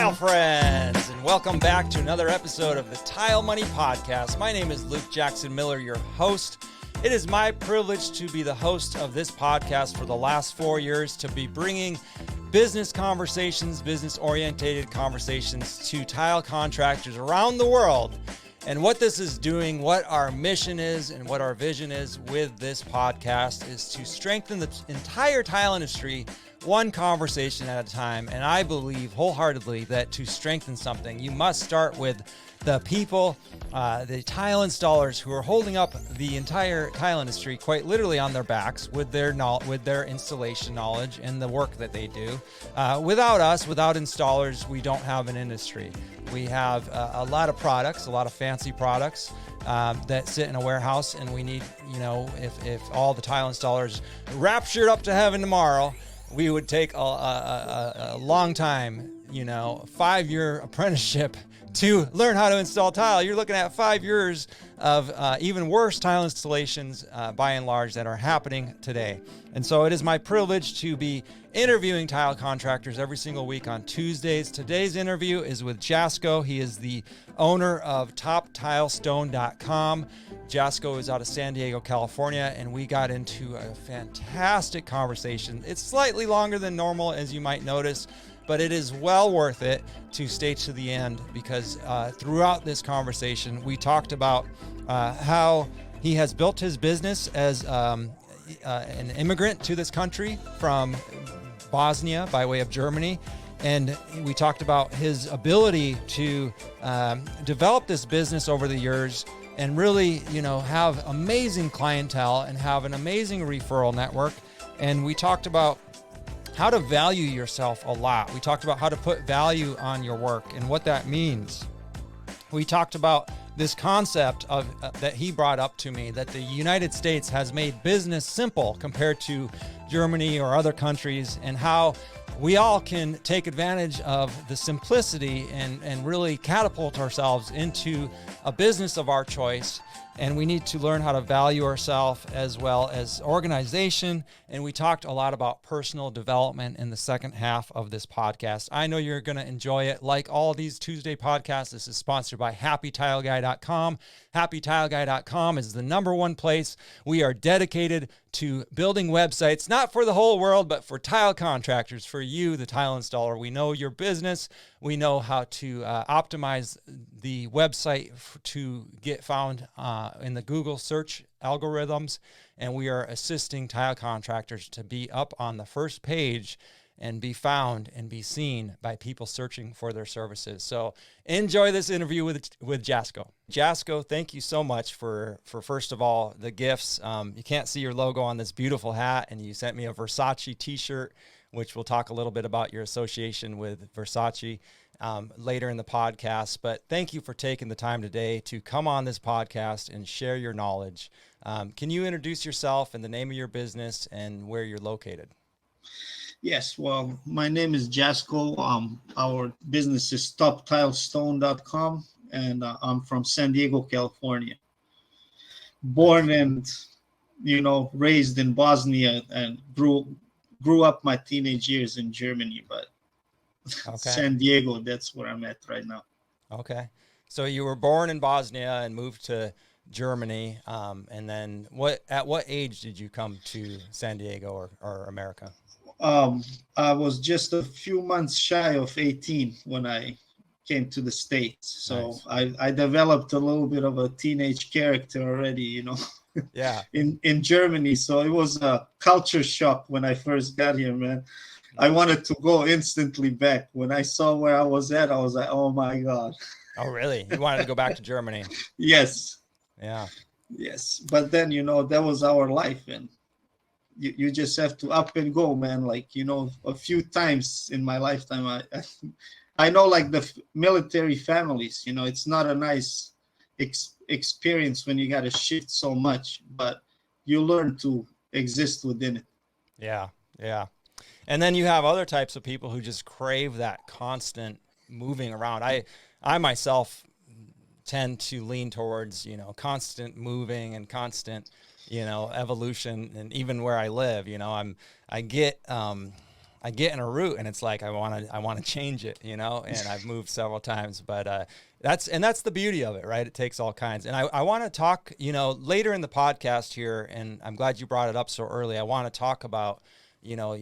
Tile friends, and welcome back to another episode of the Tile Money Podcast. My name is Luke Jackson Miller, your host. It is my privilege to be the host of this podcast for the last 4 years, to be bringing business conversations, business-oriented conversations to tile contractors around the world. And what this is doing, what our mission is, and what our vision is with this podcast is to strengthen the entire tile industry one conversation at a time. And I believe wholeheartedly that to strengthen something, you must start with the people, the tile installers who are holding up the entire tile industry quite literally on their backs with their installation knowledge and the work that they do. Without us, without installers, we don't have an industry. We have a lot of products, a lot of fancy products that sit in a warehouse, and we need, if all the tile installers raptured up to heaven tomorrow, we would take a long time, 5-year apprenticeship to learn how to install tile. You're looking at 5 years of even worse tile installations by and large that are happening today. And so it is my privilege to be interviewing tile contractors every single week on Tuesdays. Today's interview is with Jasko. He is the owner of TopTileStone.com. Jasko is out of San Diego, California, and we got into a fantastic conversation. It's slightly longer than normal, as you might notice, but it is well worth it to stay to the end, because throughout this conversation, we talked about how he has built his business as an immigrant to this country from Bosnia by way of Germany. And we talked about his ability to develop this business over the years and really, have amazing clientele and have an amazing referral network. And we talked about how to value yourself a lot. We talked about how to put value on your work and what that means. We talked about this concept of that he brought up to me, that the United States has made business simple compared to Germany or other countries, and how we all can take advantage of the simplicity and really catapult ourselves into a business of our choice. And we need to learn how to value ourselves as well as organization. And we talked a lot about personal development in the second half of this podcast. I know you're going to enjoy it. Like all these Tuesday podcasts, this is sponsored by HappyTileGuy.com. HappyTileGuy.com is the #1 place. We are dedicated to building websites, not for the whole world, but for tile contractors, for you, the tile installer. We know your business. We know how to optimize the website to get found in the Google search algorithms. And we are assisting tile contractors to be up on the first page and be found and be seen by people searching for their services. So enjoy this interview with Jasko. Jasko, thank you so much for first of all, the gifts. You can't see your logo on this beautiful hat, and you sent me a Versace t-shirt, which we'll talk a little bit about your association with Versace later in the podcast. But thank you for taking the time today to come on this podcast and share your knowledge. Can you introduce yourself and the name of your business and where you're located? Yes, well, my name is Jasko. Our business is TopTileStone.com, and I'm from San Diego, California. Born and, raised in Bosnia, and grew up my teenage years in Germany, but okay. San Diego, that's where I'm at right now. Okay. So you were born in Bosnia and moved to Germany. And then at what age did you come to San Diego or America? I was just a few months shy of 18 when I came to the States. So nice. I developed a little bit of a teenage character already, yeah. in Germany. So it was a culture shock when I first got here, man. I wanted to go instantly back. When I saw where I was at, I was like, oh my God. Oh, really? You wanted to go back to Germany? Yes. Yeah. Yes. But then, that was our life. And you just have to up and go, man. Like, a few times in my lifetime, I know, like, the military families, it's not a nice experience when you got to shift so much, but you learn to exist within it. Yeah. Yeah. And then you have other types of people who just crave that constant moving around. I myself tend to lean towards, constant moving and constant, evolution. And even where I live, I get I get in a route and it's like I want to change it, you know, and I've moved several times, but that's the beauty of it, right? It takes all kinds. And I want to talk, you know, later in the podcast here, and I'm glad you brought it up so early. I want to talk about, you know,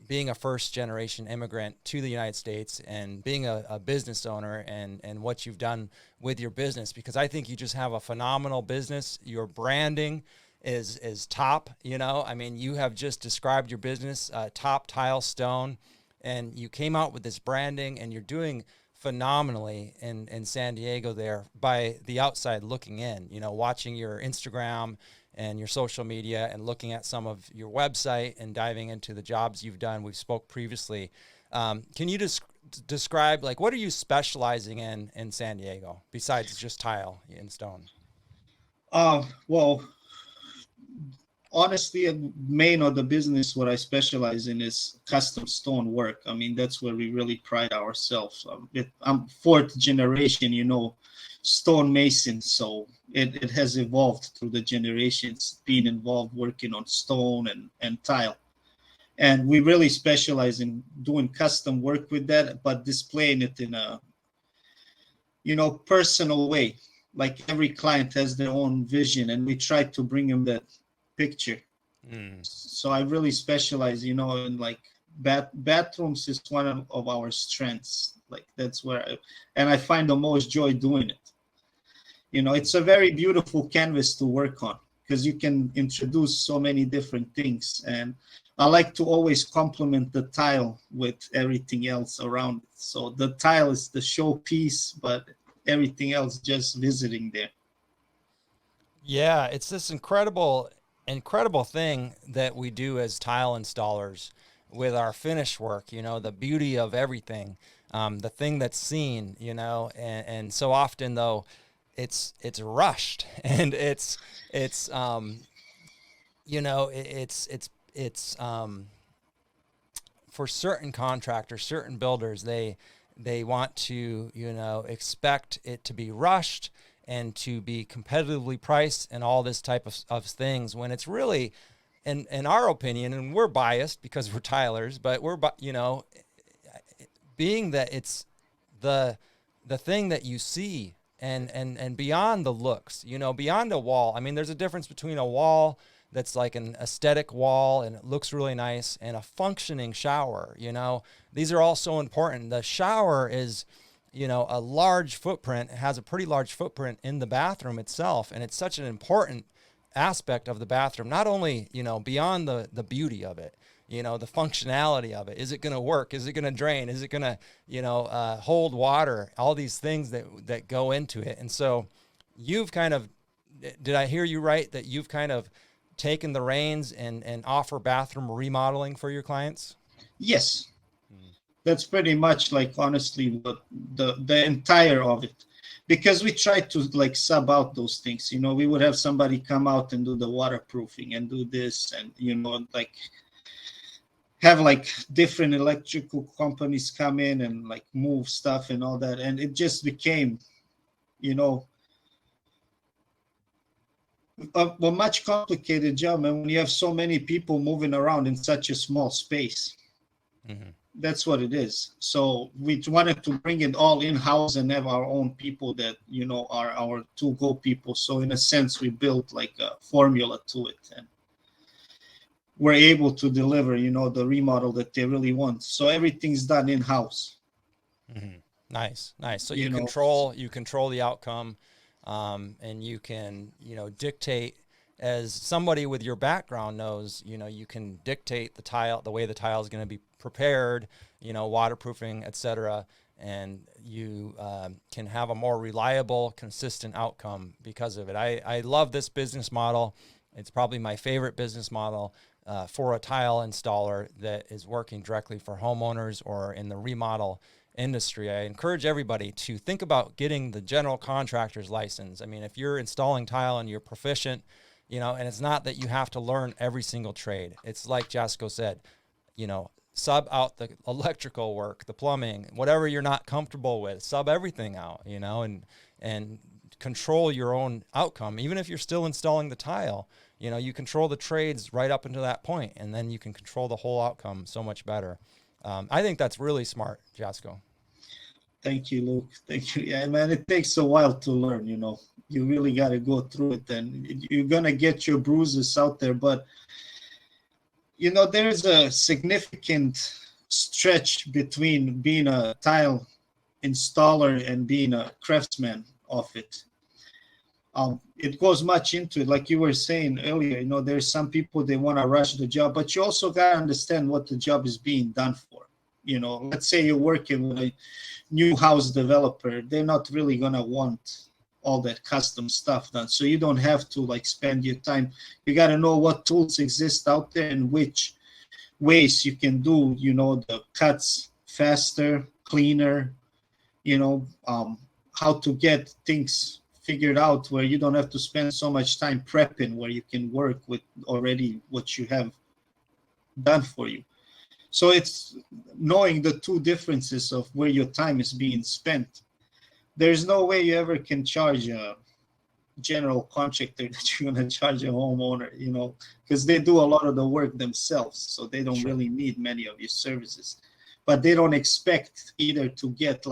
being a first generation immigrant to the United States and being a business owner and what you've done with your business, because I think you just have a phenomenal business. Your branding is top, you know. I mean, you have just described your business, top tile stone, and you came out with this branding and you're doing phenomenally in San Diego there by the outside looking in, you know, watching your Instagram and your social media and looking at some of your website and diving into the jobs you've done. We've spoke previously. Can you just describe, like, what are you specializing in San Diego besides just tile and stone? Well, honestly, main of the business, what I specialize in is custom stone work. I mean, that's where we really pride ourselves. I'm fourth generation, you know, stonemason. So it has evolved through the generations, being involved working on stone and tile. And we really specialize in doing custom work with that, but displaying it in a, you know, personal way. Like every client has their own vision, and we try to bring them that picture. So I really specialize, you know, in like bathrooms is one of our strengths. Like that's where I find the most joy doing it. You know, it's a very beautiful canvas to work on because you can introduce so many different things. And I like to always complement the tile with everything else around it. So the tile is the showpiece, but everything else just visiting there. Yeah, it's this incredible thing that we do as tile installers with our finish work, you know, the beauty of everything, the thing that's seen, you know, and so often though it's rushed and it's you know, it's for certain contractors, certain builders, they want to, you know, expect it to be rushed and to be competitively priced and all this type of things, when it's really, in our opinion, and we're biased because we're tilers, but you know, being that it's the thing that you see and beyond the looks, you know, beyond a wall. I mean, there's a difference between a wall that's like an aesthetic wall and it looks really nice and a functioning shower, you know. These are all so important. The shower is, you know, a large footprint. It has a pretty large footprint in the bathroom itself, and it's such an important aspect of the bathroom, not only, you know, beyond the beauty of it, you know, the functionality of it. Is it going to work? Is it going to drain? Is it going to, you know, hold water? All these things that go into it. And so you've kind of, did I hear you right, that you've kind of taken the reins and offer bathroom remodeling for your clients? Yes, that's pretty much like honestly what the entire of it, because we try to like sub out those things. You know, we would have somebody come out and do the waterproofing and do this, and you know, like have like different electrical companies come in and like move stuff and all that, and it just became, you know, a much complicated job. And when you have so many people moving around in such a small space, that's what it is. So we wanted to bring it all in-house and have our own people that, you know, are our to-go people. So in a sense, we built like a formula to it, and we're able to deliver, you know, the remodel that they really want. So everything's done in-house. Nice. So You you know, control the outcome, and you can, you know, dictate, as somebody with your background knows, you know, you can dictate the way the tile is going to be prepared, you know, waterproofing, etc. And you can have a more reliable, consistent outcome because of it. I love this business model. It's probably my favorite business model for a tile installer that is working directly for homeowners or in the remodel industry. I encourage everybody to think about getting the general contractor's license. I mean, if you're installing tile and you're proficient, you know, and it's not that you have to learn every single trade. It's like Jasko said, you know, sub out the electrical work, the plumbing, whatever you're not comfortable with, sub everything out, you know, and control your own outcome. Even if you're still installing the tile, you know, you control the trades right up until that point, and then you can control the whole outcome so much better. I think that's really smart, Jasko. Thank you, Luke. Thank you. Yeah, man, it takes a while to learn, You really got to go through it, and you're going to get your bruises out there. But, there's a significant stretch between being a tile installer and being a craftsman of it. It goes much into it, like you were saying earlier. There's some people, they want to rush the job, but you also got to understand what the job is being done for. Let's say you're working with a new house developer. They're not really going to want all that custom stuff done. So you don't have to spend your time. You got to know what tools exist out there and which ways you can do, the cuts faster, cleaner, how to get things figured out where you don't have to spend so much time prepping, where you can work with already what you have done for you. So it's knowing the two differences of where your time is being spent. There's no way you ever can charge a general contractor that you're going to charge a homeowner, because they do a lot of the work themselves. So they don't really need many of your services. But they don't expect either to get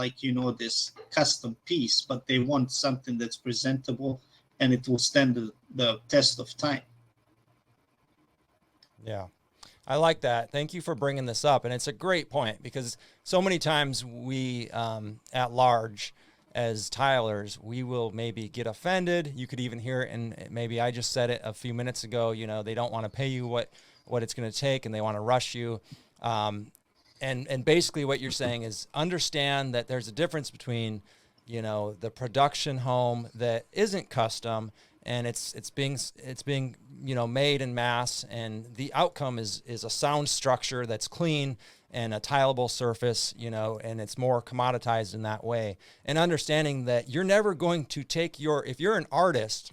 this custom piece, but they want something that's presentable and it will stand the test of time. Yeah. I like that. Thank you for bringing this up. And it's a great point, because so many times we, at large, as tilers, we will maybe get offended. You could even hear it, and maybe I just said it a few minutes ago, they don't want to pay you what it's going to take, and they want to rush you. And basically what you're saying is understand that there's a difference between, the production home that isn't custom and it's being made in mass, and the outcome is a sound structure that's clean and a tileable surface, and it's more commoditized in that way. And understanding that you're never going to take if you're an artist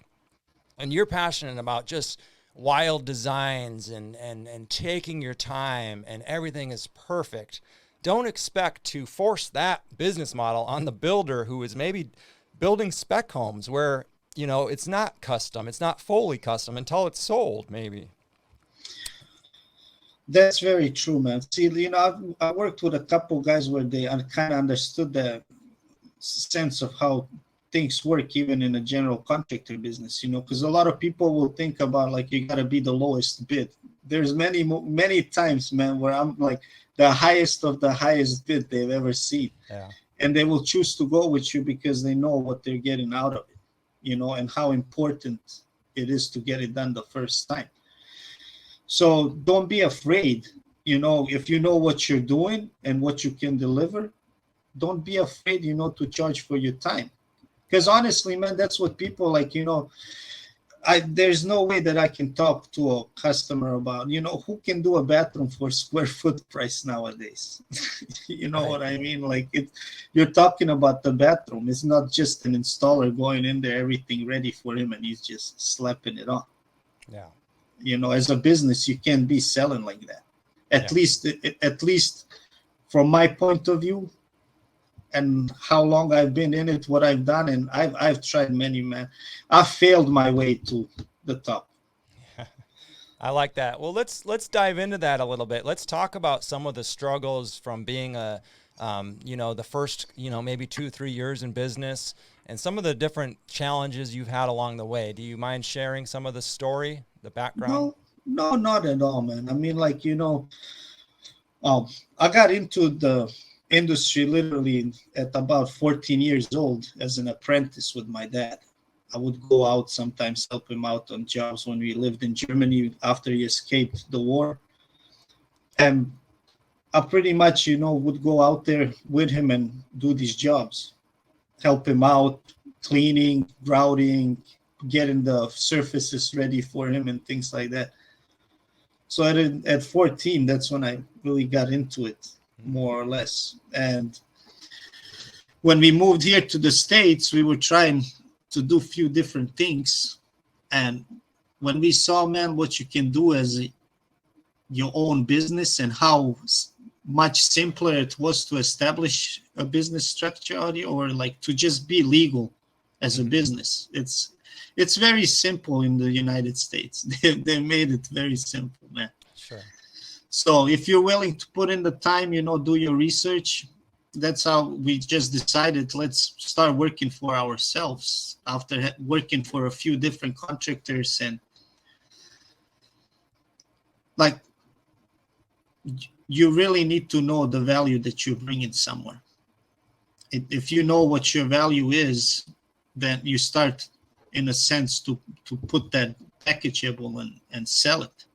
and you're passionate about just wild designs and taking your time and everything is perfect, don't expect to force that business model on the builder who is maybe building spec homes where, it's not custom, it's not fully custom until it's sold, maybe. That's very true, man. See, I worked with a couple guys where they kind of understood the sense of how things work, even in a general contractor business, because a lot of people will think about you got to be the lowest bid. There's many times, man, where I'm the highest of the highest bid they've ever seen. Yeah. And they will choose to go with you because they know what they're getting out of it, and how important it is to get it done the first time. So don't be afraid, if you know what you're doing and what you can deliver, don't be afraid, to charge for your time. Because honestly, man, that's what people there's no way that I can talk to a customer about, who can do a bathroom for square foot price nowadays. Right. What I mean? You're talking about the bathroom. It's not just an installer going in there, everything ready for him, and he's just slapping it on. Yeah. As a business, you can't be selling like that. At least from my point of view, and how long I've been in it, what I've done, and I've tried many, man. I failed my way to the top. I like that. Well, let's dive into that a little bit. Let's talk about some of the struggles from being the first, maybe 2-3 years in business, and some of the different challenges you've had along the way. Do you mind sharing some of the story, the background? No, not at all, man. I mean, I got into the industry literally at about 14 years old as an apprentice with my dad. I would go out sometimes, help him out on jobs when we lived in Germany after he escaped the war. And I pretty much, would go out there with him and do these jobs, help him out, cleaning, grouting, getting the surfaces ready for him and things like that. So at 14, that's when I really got into it, more or less. And when we moved here to the States, we were trying to do a few different things. And when we saw, man, what you can do as your own business and how much simpler it was to establish a business structure out here, or to just be legal as a business. It's very simple in the United States. They made it very simple, man. Sure. So if you're willing to put in the time, do your research. That's how we just decided, let's start working for ourselves after working for a few different contractors. And like, you really need to know the value that you're bringing somewhere. If you know what your value is, then you start, in a sense, to put that packageable and sell it.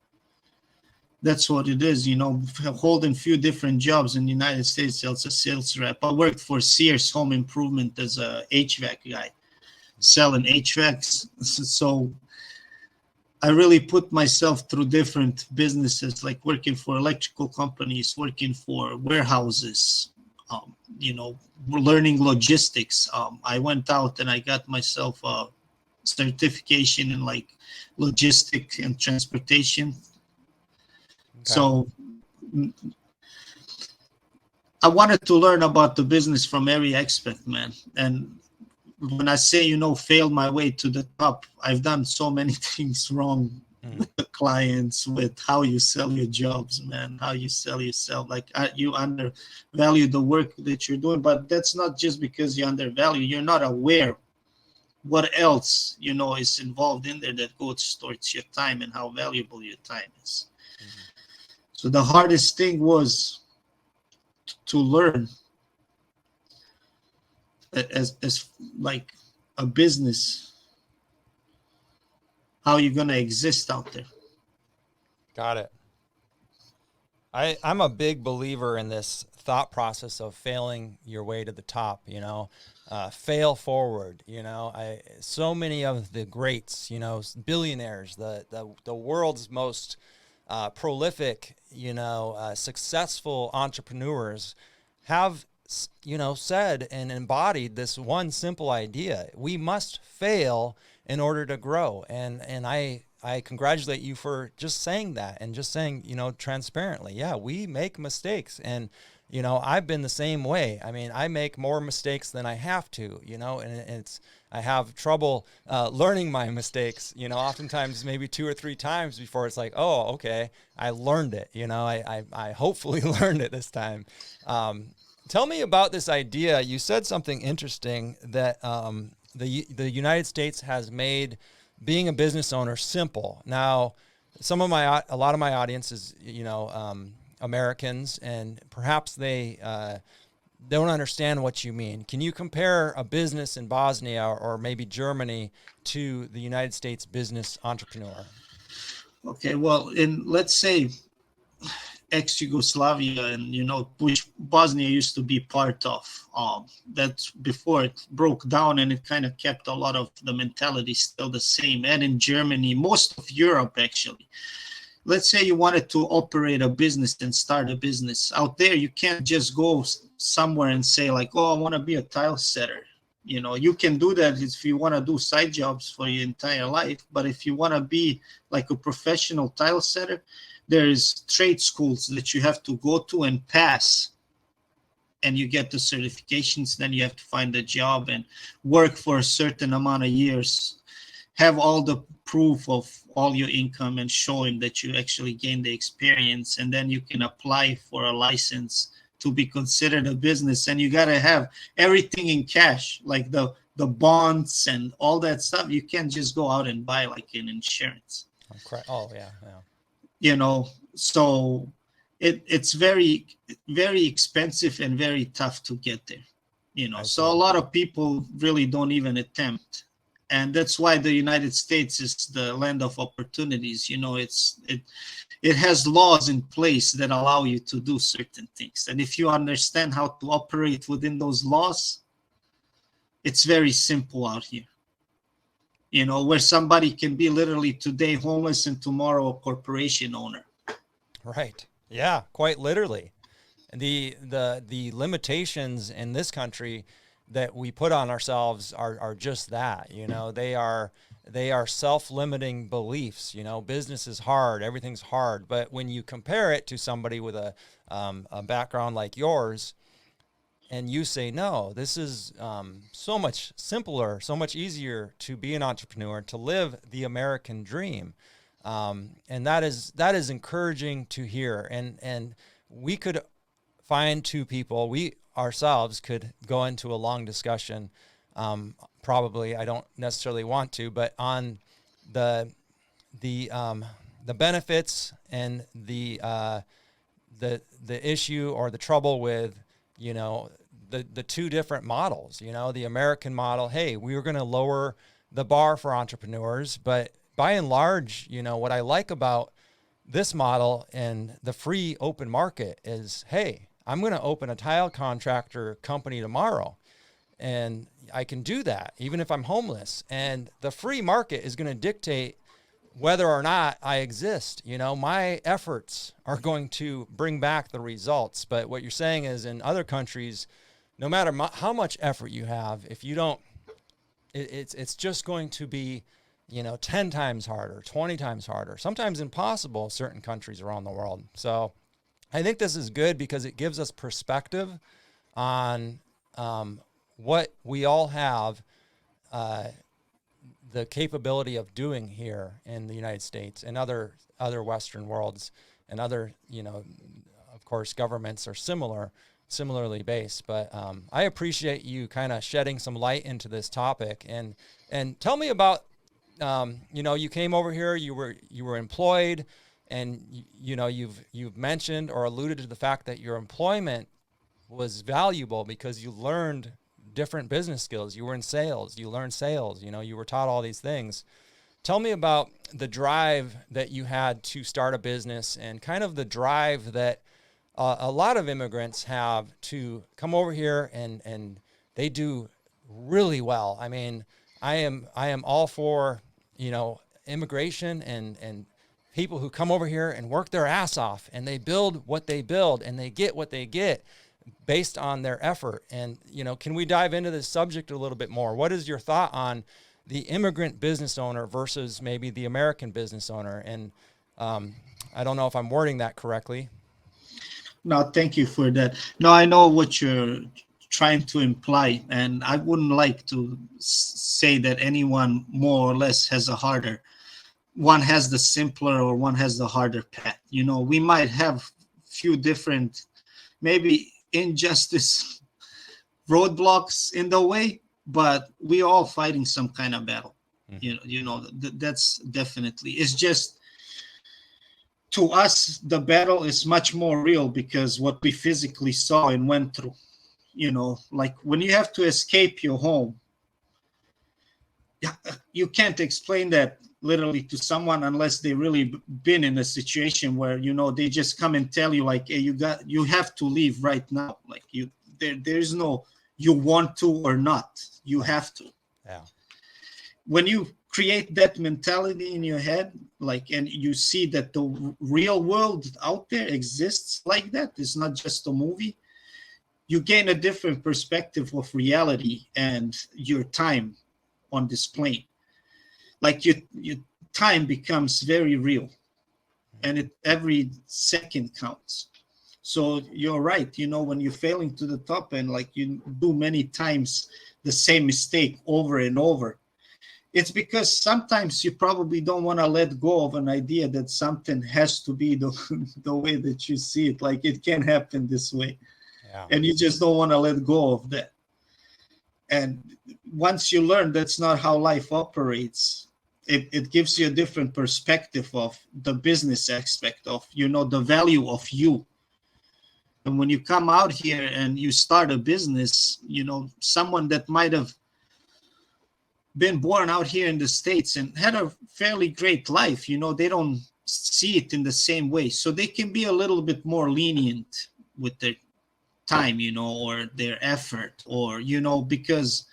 That's what it is, holding few different jobs in the United States as a sales rep. I worked for Sears Home Improvement as a HVAC guy, selling HVACs. So I really put myself through different businesses, like working for electrical companies, working for warehouses, learning logistics. I went out and I got myself a certification in like logistic and transportation. Okay. So I wanted to learn about the business from every aspect, man. And when I say, failed my way to the top, I've done so many things wrong with the clients, with how you sell your jobs, man, how you sell yourself. Like you undervalue the work that you're doing, but that's not just because you undervalue. You're not aware what else, is involved in there that goes towards your time and how valuable your time is. So the hardest thing was to learn as like a business, how you're going to exist out there. Got it. I'm a big believer in this thought process of failing your way to the top, fail forward, so many of the greats, billionaires, the world's most prolific, successful entrepreneurs have, said and embodied this one simple idea: we must fail in order to grow. And I congratulate you for just saying that and just saying, transparently, yeah, we make mistakes. And, I've been the same way. I mean, I make more mistakes than I have to, and I have trouble learning my mistakes, oftentimes maybe 2 or 3 times before it's like, oh, okay, I learned it. I hopefully learned it this time. Tell me about this idea. You said something interesting that the United States has made being a business owner simple. Now, a lot of my audience is, Americans, and perhaps they don't understand what you mean. Can you compare a business in Bosnia or maybe Germany to the United States business entrepreneur? Okay, well, let's say ex-Yugoslavia, and which Bosnia used to be part of. That's before it broke down, and it kind of kept a lot of the mentality still the same. And in Germany, most of Europe actually. Let's say you wanted to operate a business and start a business out there. You can't just go somewhere and say like, oh, I want to be a tile setter. You can do that if you want to do side jobs for your entire life. But if you want to be like a professional tile setter, there's trade schools that you have to go to and pass, and you get the certifications. Then you have to find a job and work for a certain amount of years, have all the proof of all your income and show him that you actually gained the experience, and then you can apply for a license to be considered a business. And you got to have everything in cash, like the bonds and all that stuff. You can't just go out and buy like an insurance. Oh, yeah. So it's very, very expensive and very tough to get there. So a lot of people really don't even attempt. And that's why the United States is the land of opportunities. It has laws in place that allow you to do certain things. And if you understand how to operate within those laws, it's very simple out here. Where somebody can be literally today homeless and tomorrow a corporation owner. Right. Yeah, quite literally. The limitations in this country that we put on ourselves are just that. They are self-limiting beliefs. Business is hard, everything's hard. But when you compare it to somebody with a background like yours, and you say, no, this is so much simpler, so much easier to be an entrepreneur, to live the American dream. And that is encouraging to hear. And we could find two people, we ourselves could go into a long discussion. Probably, I don't necessarily want to, but on the benefits and the issue or the trouble with, the two different models, the American model. Hey, we were going to lower the bar for entrepreneurs, but by and large, what I like about this model and the free open market is, hey, I'm going to open a tile contractor company tomorrow, and I can do that even if I'm homeless. And the free market is going to dictate whether or not I exist. My efforts are going to bring back the results. But what you're saying is, in other countries, no matter how much effort you have, if you don't, it's just going to be, 10 times harder, 20 times harder, sometimes impossible in certain countries around the world. So I think this is good because it gives us perspective on what we all have the capability of doing here in the United States and other Western worlds, and other, of course, governments are similarly based. But I appreciate you kind of shedding some light into this topic, and tell me about, you came over here, you were employed, and you've mentioned or alluded to the fact that your employment was valuable because you learned different business skills. You were in sales, you learned sales, you were taught all these things. Tell me about the drive that you had to start a business, and kind of the drive that a lot of immigrants have to come over here, and they do really well. I mean, I am all for, immigration and people who come over here and work their ass off, and they build what they build, and they get what they get based on their effort. And, can we dive into this subject a little bit more? What is your thought on the immigrant business owner versus maybe the American business owner? And I don't know if I'm wording that correctly. No, thank you for that. No, I know what you're trying to imply, and I wouldn't like to say that anyone more or less has a harder, one has the simpler or one has the harder path. We might have few different, maybe injustice roadblocks in the way, but we're all fighting some kind of battle. That's definitely, it's just, to us the battle is much more real because what we physically saw and went through. Like when you have to escape your home, you can't explain that literally to someone unless they really been in a situation where, they just come and tell you like, hey, you have to leave right now. Like there's no, you want to or not, you have to. Yeah. When you create that mentality in your head, like, and you see that the real world out there exists like that, it's not just a movie, you gain a different perspective of reality and your time on this plane. Like your time becomes very real, and every second counts. So you're right. When you're failing to the top and like you do many times the same mistake over and over, it's because sometimes you probably don't want to let go of an idea that something has to be the way that you see it. Like it can't happen this way. Yeah. And you just don't want to let go of that. And once you learn that's not how life operates, it gives you a different perspective of the business aspect of, the value of you. And when you come out here and you start a business, someone that might have been born out here in the States and had a fairly great life, they don't see it in the same way. So they can be a little bit more lenient with their time, or their effort, or, because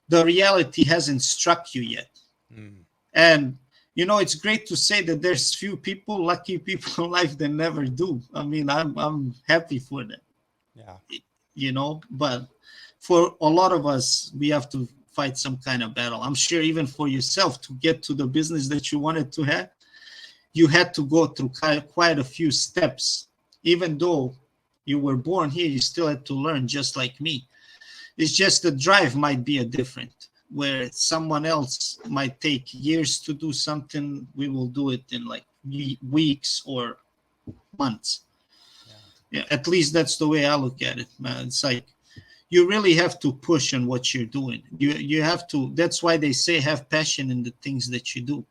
the reality hasn't struck you yet. And, it's great to say that there's few people, lucky people in life that never do. I mean, I'm happy for that. Yeah. But for a lot of us, we have to fight some kind of battle. I'm sure even for yourself to get to the business that you wanted to have, you had to go through quite a few steps. Even though you were born here, you still had to learn just like me. It's just the drive might be different. where someone else might take years to do something, we will do it in like weeks or months. Yeah, at least that's the way I look at it, man. It's like you really have to push on what you're doing. You have to. That's why they say have passion in the things that you do.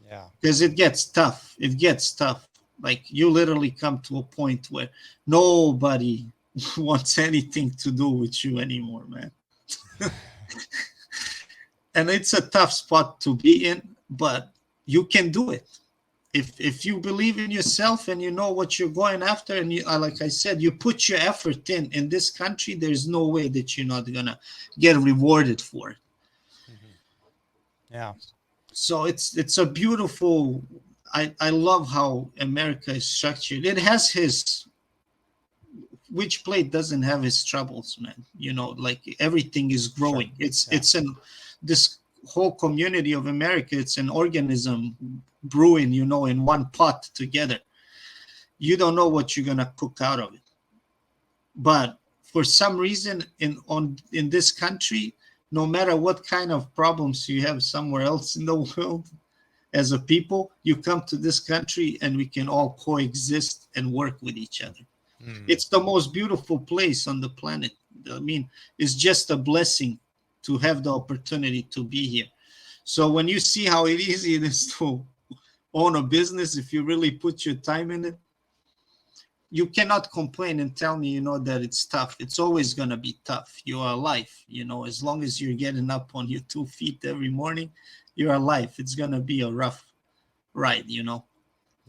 Yeah. Because it gets tough. It gets tough. Like you literally come to a point where nobody wants anything to do with you anymore, man. And it's a tough spot to be in, but you can do it. If you believe in yourself and you know what you're going after, and you, like I said, you put your effort in this country, there's no way that you're not gonna get rewarded for it. Yeah. So it's a beautiful. I love how America is structured. It has his. Which plate doesn't have his troubles, man? You know, like everything is growing. Sure. It's an this whole community of America. It's an organism brewing, you know, in one pot together. You don't know what you're gonna cook out of it. But for some reason, in this country, no matter what kind of problems you have somewhere else in the world, as a people, you come to this country and we can all coexist and work with each other. It's the most beautiful place on the planet. I mean, it's just a blessing to have the opportunity to be here. So when you see how easy it is to own a business, if you really put your time in it, you cannot complain and tell me, you know, that it's tough. It's always going to be tough. You are alive, you know, as long as you're getting up on your 2 feet every morning, you're alive. It's going to be a rough ride, you know.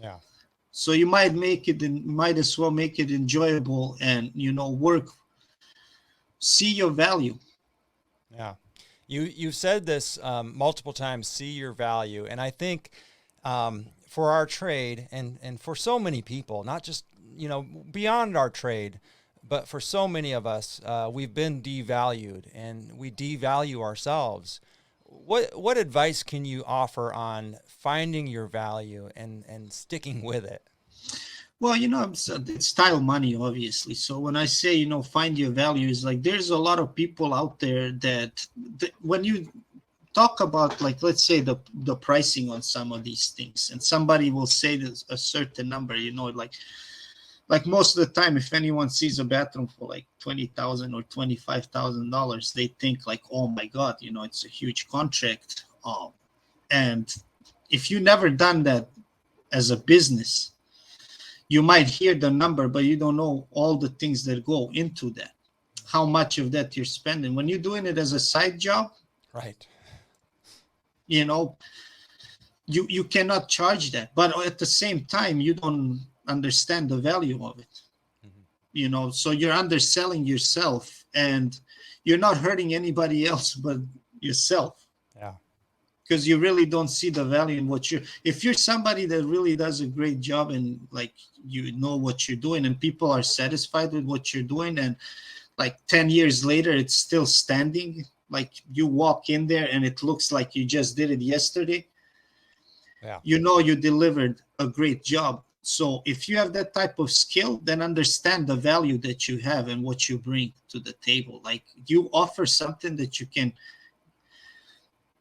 Yeah. So you might might as well make it enjoyable and, you know, work, see your value. Yeah. You've said this multiple times, see your value. And I think for our trade and for so many people, not just, you know, beyond our trade, but for so many of us, we've been devalued and we devalue ourselves. What advice can you offer on finding your value and sticking with it? Well, you know, it's style money, obviously. So when I say, you know, find your value, is like there's a lot of people out there that when you talk about, like, let's say the pricing on some of these things, and somebody will say there's a certain number, you know, like most of the time, if anyone sees a bathroom for like $20,000 or $25,000, they think like, oh my God, you know, it's a huge contract. And if you never done that as a business, you might hear the number, but you don't know all the things that go into that, how much of that you're spending. When you're doing it as a side job, right? You know, you cannot charge that. But at the same time, you don't understand the value of it. You know, so you're underselling yourself and you're not hurting anybody else but yourself. Yeah. Because you really don't see the value in what if you're somebody that really does a great job and like you know what you're doing and people are satisfied with what you're doing, and like 10 years later it's still standing, like you walk in there and it looks like you just did it yesterday, you know you delivered a great job. So if you have that type of skill, then understand the value that you have and what you bring to the table. Like you offer something that you can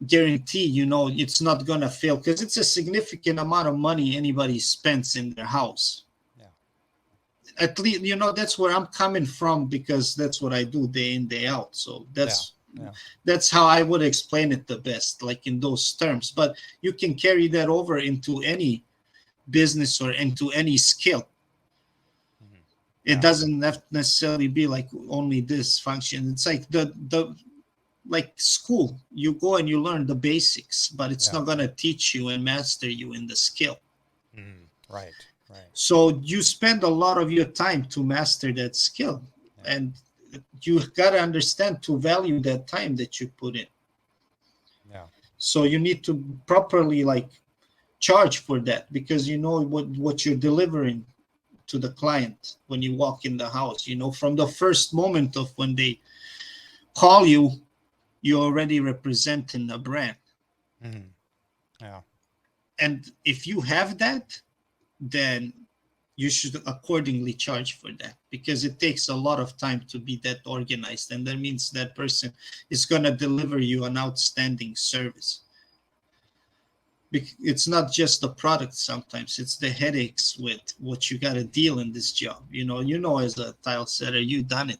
guarantee, you know, it's not gonna fail, because it's a significant amount of money anybody spends in their house. At least, you know, that's where I'm coming from, because that's what I do day in, day out. So that's how I would explain it the best, like in those terms. But you can carry that over into any business or into any skill. It doesn't have to necessarily be like only this function. It's like the like school, you go and you learn the basics, but it's not going to teach you and master you in the skill. Right. So you spend a lot of your time to master that skill, and you got to understand to value that time that you put in. So you need to properly like charge for that, because you know what you're delivering to the client when you walk in the house. You know, from the first moment of when they call you, you're already representing a brand. And if you have that, then you should accordingly charge for that, because it takes a lot of time to be that organized, and that means that person is going to deliver you an outstanding service. It's not just the product, sometimes it's the headaches with what you got to deal in this job. As a tile setter, you've done it.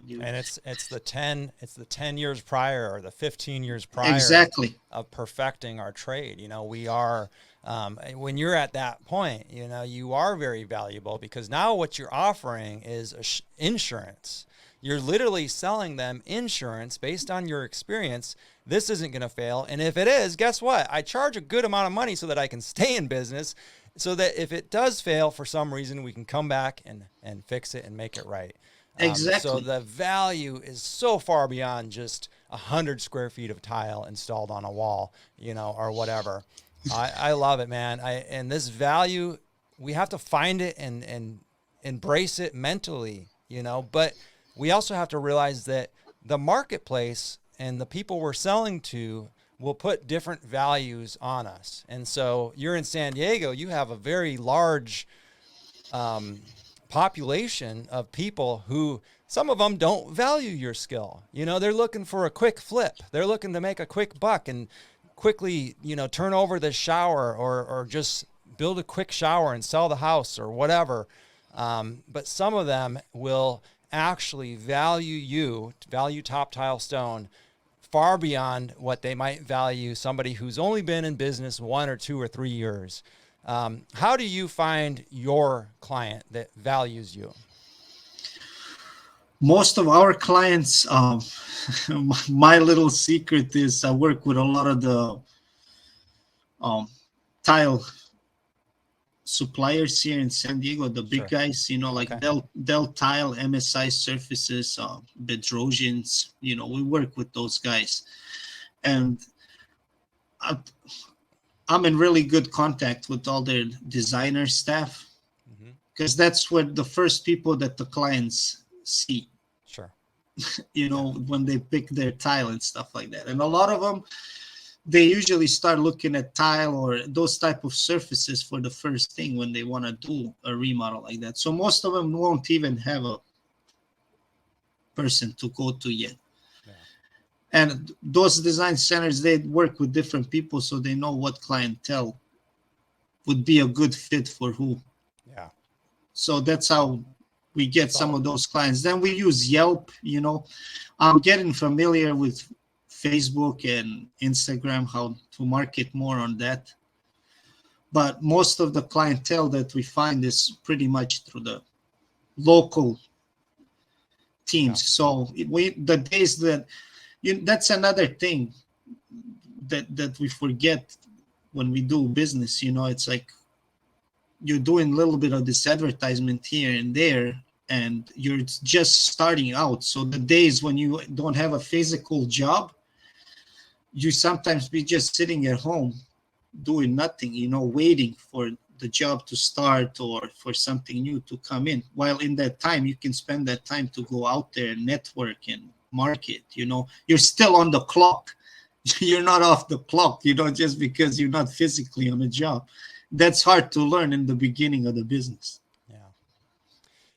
And it's the 10 years prior or the 15 years prior Exactly of perfecting our trade. We are, when you're at that point, you are very valuable, because now what you're offering is insurance. You're literally selling them insurance based on your experience. This isn't going to fail. And if it is, guess what? I charge a good amount of money so that I can stay in business, so that if it does fail for some reason, we can come back and fix it and make it right. Exactly. So the value is so far beyond just 100 square feet of tile installed on a wall, or whatever. I love it, man. And this value, we have to find it and embrace it mentally, but we also have to realize that the marketplace and the people we're selling to will put different values on us. And so you're in San Diego, you have a very large, population of people who, some of them don't value your skill. They're looking for a quick flip. They're looking to make a quick buck and quickly, turn over the shower or just build a quick shower and sell the house or whatever. But some of them will actually value Top Tile Stone far beyond what they might value somebody who's only been in business 1 or 2 or 3 years. How do you find your client that values you? Most of our clients, my little secret is I work with a lot of the tile suppliers here in San Diego, the big guys, like okay. Dell Tile, MSI Surfaces, Bedrosians, we work with those guys. And I'm in really good contact with all their designer staff, because that's what the first people that the clients see. Sure. When they pick their tile and stuff like that. And a lot of them, they usually start looking at tile or those type of surfaces for the first thing when they want to do a remodel like that. So most of them won't even have a person to go to yet. Yeah. And those design centers, they work with different people, so they know what clientele would be a good fit for who. Yeah. So that's how we get some of those clients. Then we use Yelp. I'm getting familiar with Facebook and Instagram, how to market more on that. But most of the clientele that we find is pretty much through the local teams. Yeah. So the days that that's another thing that we forget when we do business. It's like you're doing a little bit of this advertisement here and there, and you're just starting out. So the days when you don't have a physical job, you sometimes be just sitting at home doing nothing, waiting for the job to start or for something new to come in. While in that time, you can spend that time to go out there and network and market. You're still on the clock. You're not off the clock, just because you're not physically on a job. That's hard to learn in the beginning of the business.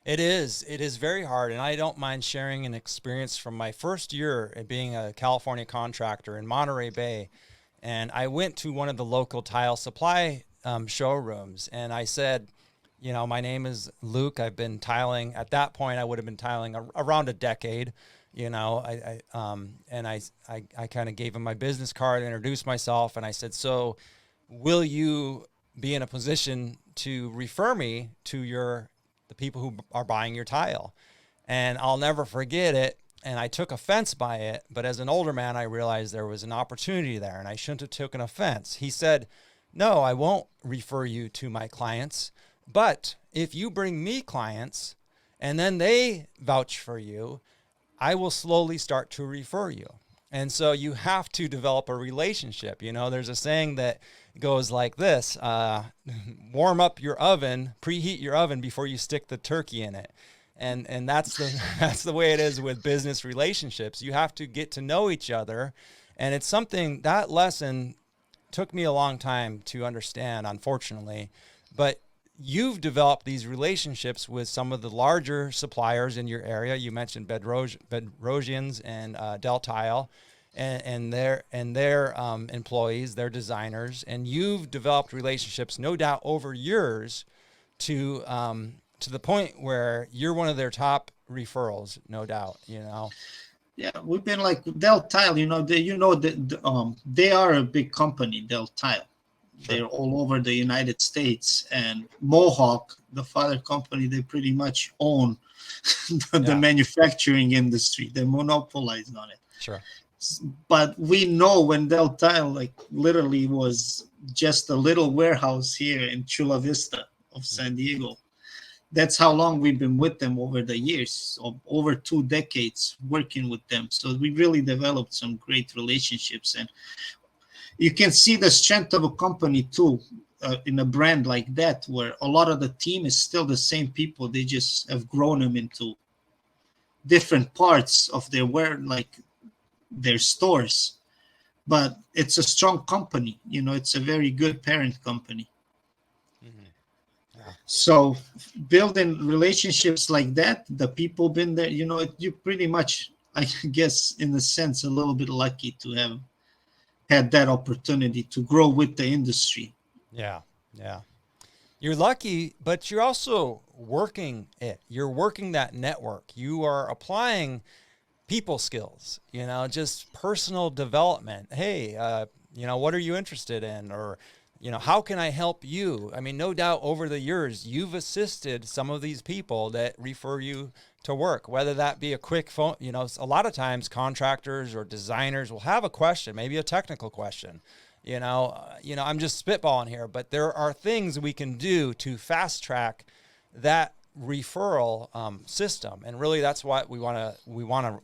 It is very hard, and I don't mind sharing an experience from my first year at being a California contractor in Monterey Bay. And I went to one of the local tile supply showrooms, and I said, my name is Luke. I've been tiling. At that point, I would have been tiling around a decade. I kind of gave him my business card, introduced myself, and I said, so will you be in a position to refer me to the people who are buying your tile? And I'll never forget it. And I took offense by it. But as an older man, I realized there was an opportunity there, and I shouldn't have taken offense. He said, no, I won't refer you to my clients. But if you bring me clients and then they vouch for you, I will slowly start to refer you. And so you have to develop a relationship. There's a saying that goes like this: warm up your oven, preheat your oven before you stick the turkey in it. And that's the way it is with business relationships. You have to get to know each other. And it's something, that lesson took me a long time to understand, unfortunately. But you've developed these relationships with some of the larger suppliers in your area. You mentioned Bedrosians and Del Tile, and their employees, their designers, and you've developed relationships, no doubt, over years to the point where you're one of their top referrals, no doubt. Yeah, we've been like Del Tile. They are a big company, Del Tile. Sure. They're all over the United States, and Mohawk, the father company, they pretty much own the manufacturing industry. They monopolized on it. Sure. But we know when Del Tile, like, literally was just a little warehouse here in Chula Vista of San Diego. That's how long we've been with them over the years, over 2 decades working with them. So we really developed some great relationships, and you can see the strength of a company too, in a brand like that, where a lot of the team is still the same people. They just have grown them into different parts of their stores. But it's a strong company. It's a very good parent company. Mm-hmm. Yeah. So building relationships like that, the people been there, you pretty much, I guess, in a sense, a little bit lucky to have had that opportunity to grow with the industry. Yeah. You're lucky, but you're also working it. You're working that network. You are applying people skills, just personal development. Hey, what are you interested in? Or, how can I help you? I mean, no doubt over the years, you've assisted some of these people that refer you to work, whether that be a quick phone. A lot of times contractors or designers will have a question, maybe a technical question. I'm just spitballing here, but there are things we can do to fast track that referral system. And really that's what we want to,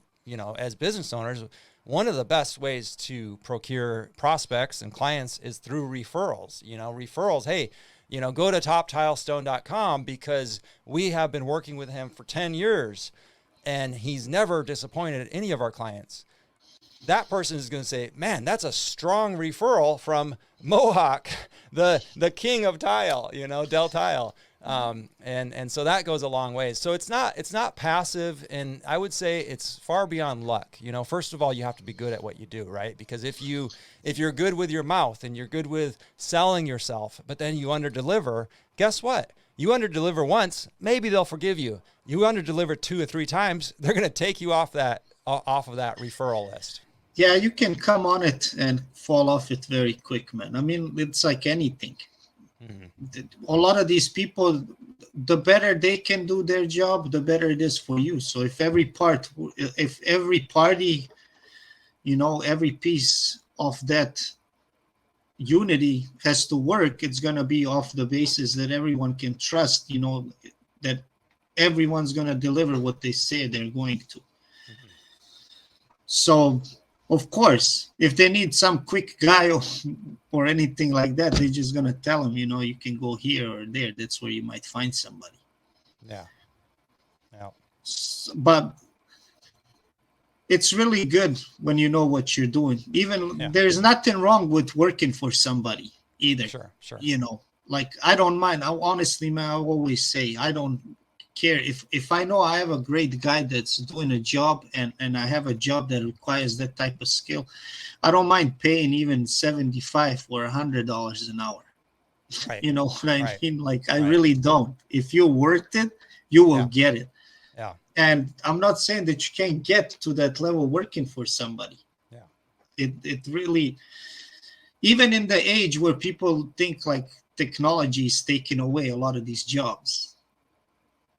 as business owners, one of the best ways to procure prospects and clients is through referrals. Referrals, hey, go to toptilestone.com because we have been working with him for 10 years and he's never disappointed any of our clients. That person is going to say, man, that's a strong referral from Mohawk, the king of tile, Del Tile. And so that goes a long way. So it's not passive. And I would say it's far beyond luck. First of all, you have to be good at what you do, right? Because if you're good with your mouth and you're good with selling yourself, but then you underdeliver, guess what? You underdeliver once, maybe they'll forgive you. You underdeliver 2 or 3 times, they're going to take you off of that referral list. Yeah, you can come on it and fall off it very quick, man. I mean, it's like anything. Mm-hmm. A lot of these people, the better they can do their job, the better it is for you. So if every party, every piece of that unity has to work, it's going to be off the basis that everyone can trust, that everyone's going to deliver what they say they're going to. Mm-hmm. So, of course, if they need some quick guy or anything like that, they're just going to tell them, you can go here or there. That's where you might find somebody. Yeah. But it's really good when you know what you're doing. There's nothing wrong with working for somebody either. Sure. Like, I don't mind. Honestly, man, I always say, I don't care if I know I have a great guy that's doing a job and I have a job that requires that type of skill. I don't mind paying even $75 or $100 an hour. Right. You know what I mean? Like, I Right. really don't. If you're worth it, you will get it. Yeah. And I'm not saying that you can't get to that level working for somebody. Yeah. It really, even in the age where people think like technology is taking away a lot of these jobs.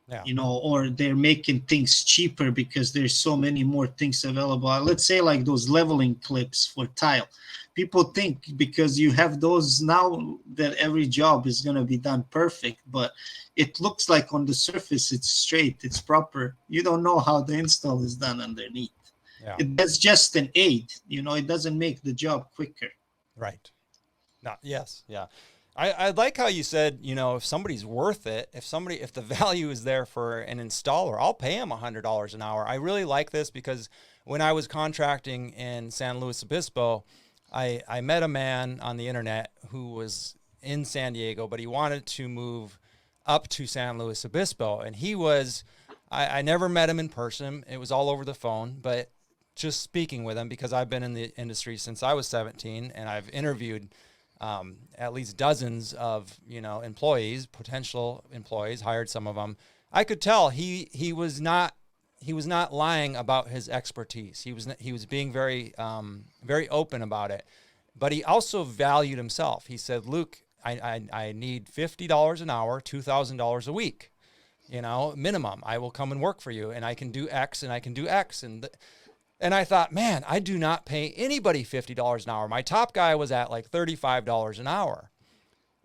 Yeah. Or they're making things cheaper because there's so many more things available. Let's say like those leveling clips for tile. People think because you have those now that every job is going to be done perfect, but it looks like on the surface it's straight, it's proper. You don't know how the install is done underneath. Yeah. That's just an aid. It doesn't make the job quicker. Right. Yes. Yeah. I like how you said, if somebody's worth it, if the value is there for an installer, I'll pay him $100 an hour. I really like this because when I was contracting in San Luis Obispo, I met a man on the internet who was in San Diego, but he wanted to move up to San Luis Obispo. And he was, I never met him in person. It was all over the phone, but just speaking with him, because I've been in the industry since I was 17, and I've interviewed at least dozens of, employees, potential employees, hired some of them. I could tell he was not lying about his expertise. He was being very very open about it, but he also valued himself. He said, "Luke, I need $50 an hour, $2,000 a week, minimum. I will come and work for you, and I can do X, and I can do X." And I thought, man, I do not pay anybody $50 an hour. My top guy was at like $35 an hour.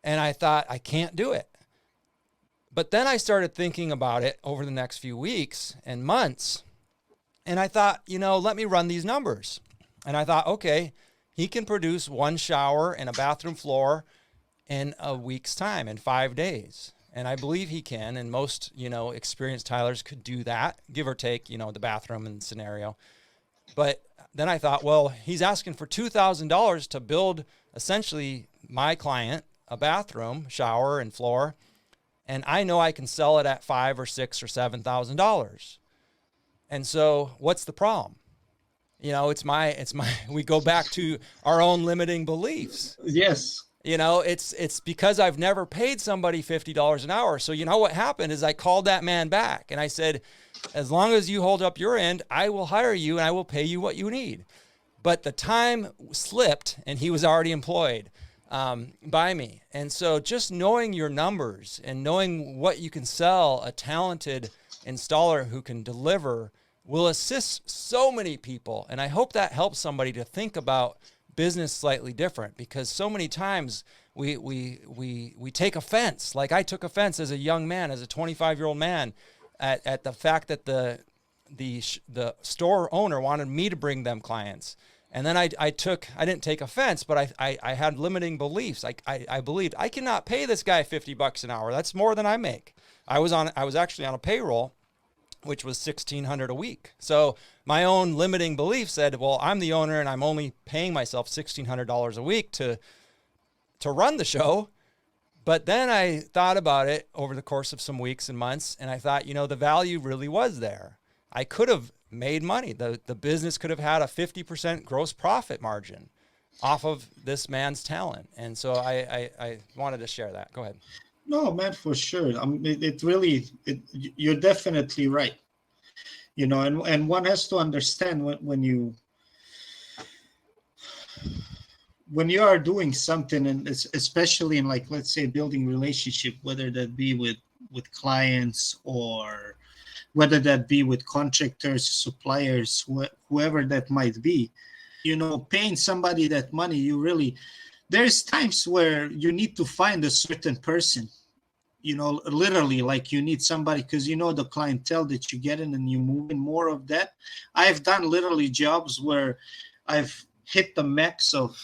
And I thought, I can't do it. But then I started thinking about it over the next few weeks and months. And I thought, let me run these numbers. And I thought, okay, he can produce one shower and a bathroom floor in a week's time, in 5 days. And I believe he can. And most, experienced tilers could do that, give or take, the bathroom and scenario. But then I thought, well, he's asking for $2,000 to build essentially my client a bathroom, shower, and floor, and I know I can sell it at $5,000 or $6,000 or $7,000. And so, what's the problem? It's my. We go back to our own limiting beliefs. Yes. It's because I've never paid somebody $50 an hour. So what happened is I called that man back and I said, as long as you hold up your end, I will hire you and I will pay you what you need. But the time slipped and he was already employed by me. And so just knowing your numbers and knowing what you can sell a talented installer who can deliver will assist so many people. And I hope that helps somebody to think about business slightly different, because so many times we take offense. Like I took offense as a young man, as a 25-year-old man, at the fact that the store owner wanted me to bring them clients. And then I didn't take offense, but I had limiting beliefs. I believed I cannot pay this guy $50 an hour. That's more than I make. I was actually on a payroll, which was $1,600 a week. So my own limiting belief said, well, I'm the owner and I'm only paying myself $1,600 a week to run the show. But then I thought about it over the course of some weeks and months, and I thought, the value really was there. I could have made money. The business could have had a 50% gross profit margin off of this man's talent. And so I wanted to share that. Go ahead. No, man, for sure. I mean, you're definitely right. And one has to understand when you are doing something, and especially in, like, let's say, building relationship, whether that be with clients or whether that be with contractors, suppliers, whoever that might be, paying somebody that money, there's times where you need to find a certain person, literally, like you need somebody, because the clientele that you get in and you move in more of that. I've done literally jobs where I've hit the max of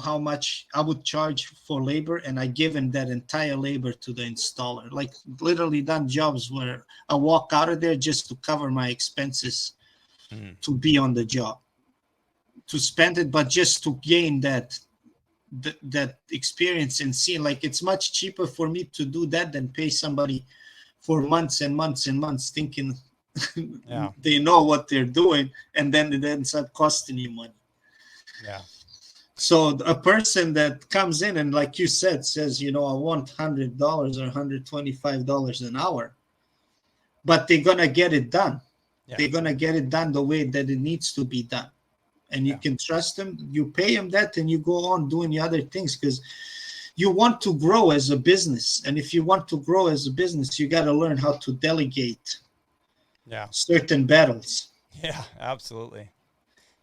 how much I would charge for labor, and I given that entire labor to the installer. Like literally done jobs where I walk out of there just to cover my expenses to be on the job, to spend it, but just to gain that experience and see, like, it's much cheaper for me to do that than pay somebody for months and months and months thinking they know what they're doing, and then it ends up costing you money. Yeah. So a person that comes in and, like you said, says, I want $100 or $125 an hour, but they're going to get it done. Yeah. They're going to get it done the way that it needs to be done. And you can trust them. You pay them that, and you go on doing the other things, because you want to grow as a business. And if you want to grow as a business, you got to learn how to delegate certain battles. Yeah, absolutely.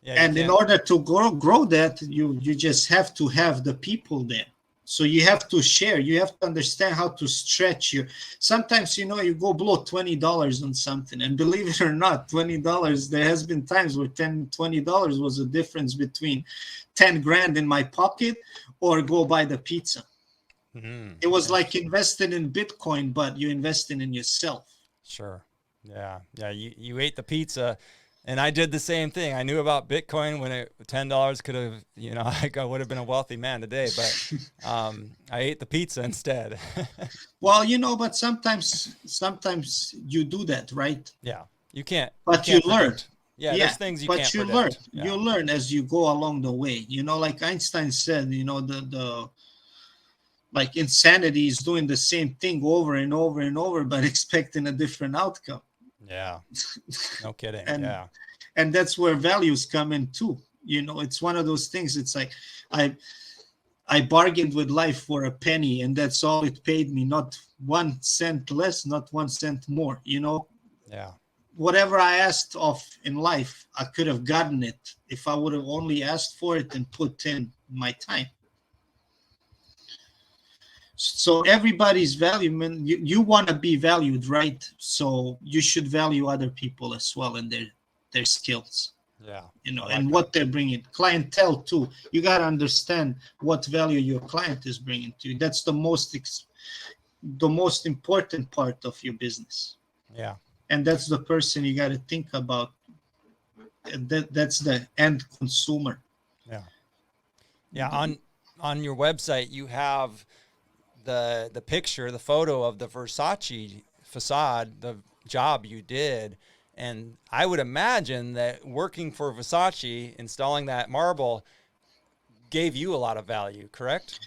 Yeah, and in order to grow that, you just have to have the people there. So you have to share. You have to understand how to stretch your. Sometimes, you go blow $20 on something, and believe it or not, $20. There has been times where $20 was the difference between 10 grand in my pocket or go buy the pizza. Mm-hmm. It was like investing in Bitcoin, but you're investing in yourself. Sure. Yeah. You ate the pizza, And I did the same thing. I knew about Bitcoin when $10 could have, I would have been a wealthy man today, but I ate the pizza instead. Well, but sometimes you do that, right? Yeah. You can't Learn. predict. Yeah, Yeah, there's things you but can't you learn. predict. Yeah. You learn as you go along the way. Like Einstein said, the like insanity is doing the same thing over and over and over, but expecting a different outcome. Yeah. No kidding. and Yeah. and that's where values come in too. It's one of those things. It's like I bargained with life for a penny, and that's all it paid me. Not 1 cent less, not 1 cent more. Yeah. Whatever I asked of in life, I could have gotten it if I would have only asked for it and put in my time. So everybody's value, man, you want to be valued, right? So you should value other people as well and their skills. Yeah. And what they're bringing. Clientele too. You got to understand what value your client is bringing to you. That's the most important part of your business. Yeah. And that's the person you got to think about. That's the end consumer. Yeah. Yeah. On your website, you have the picture, the photo of the Versace facade, the job you did. And I would imagine that working for Versace, installing that marble, gave you a lot of value, correct?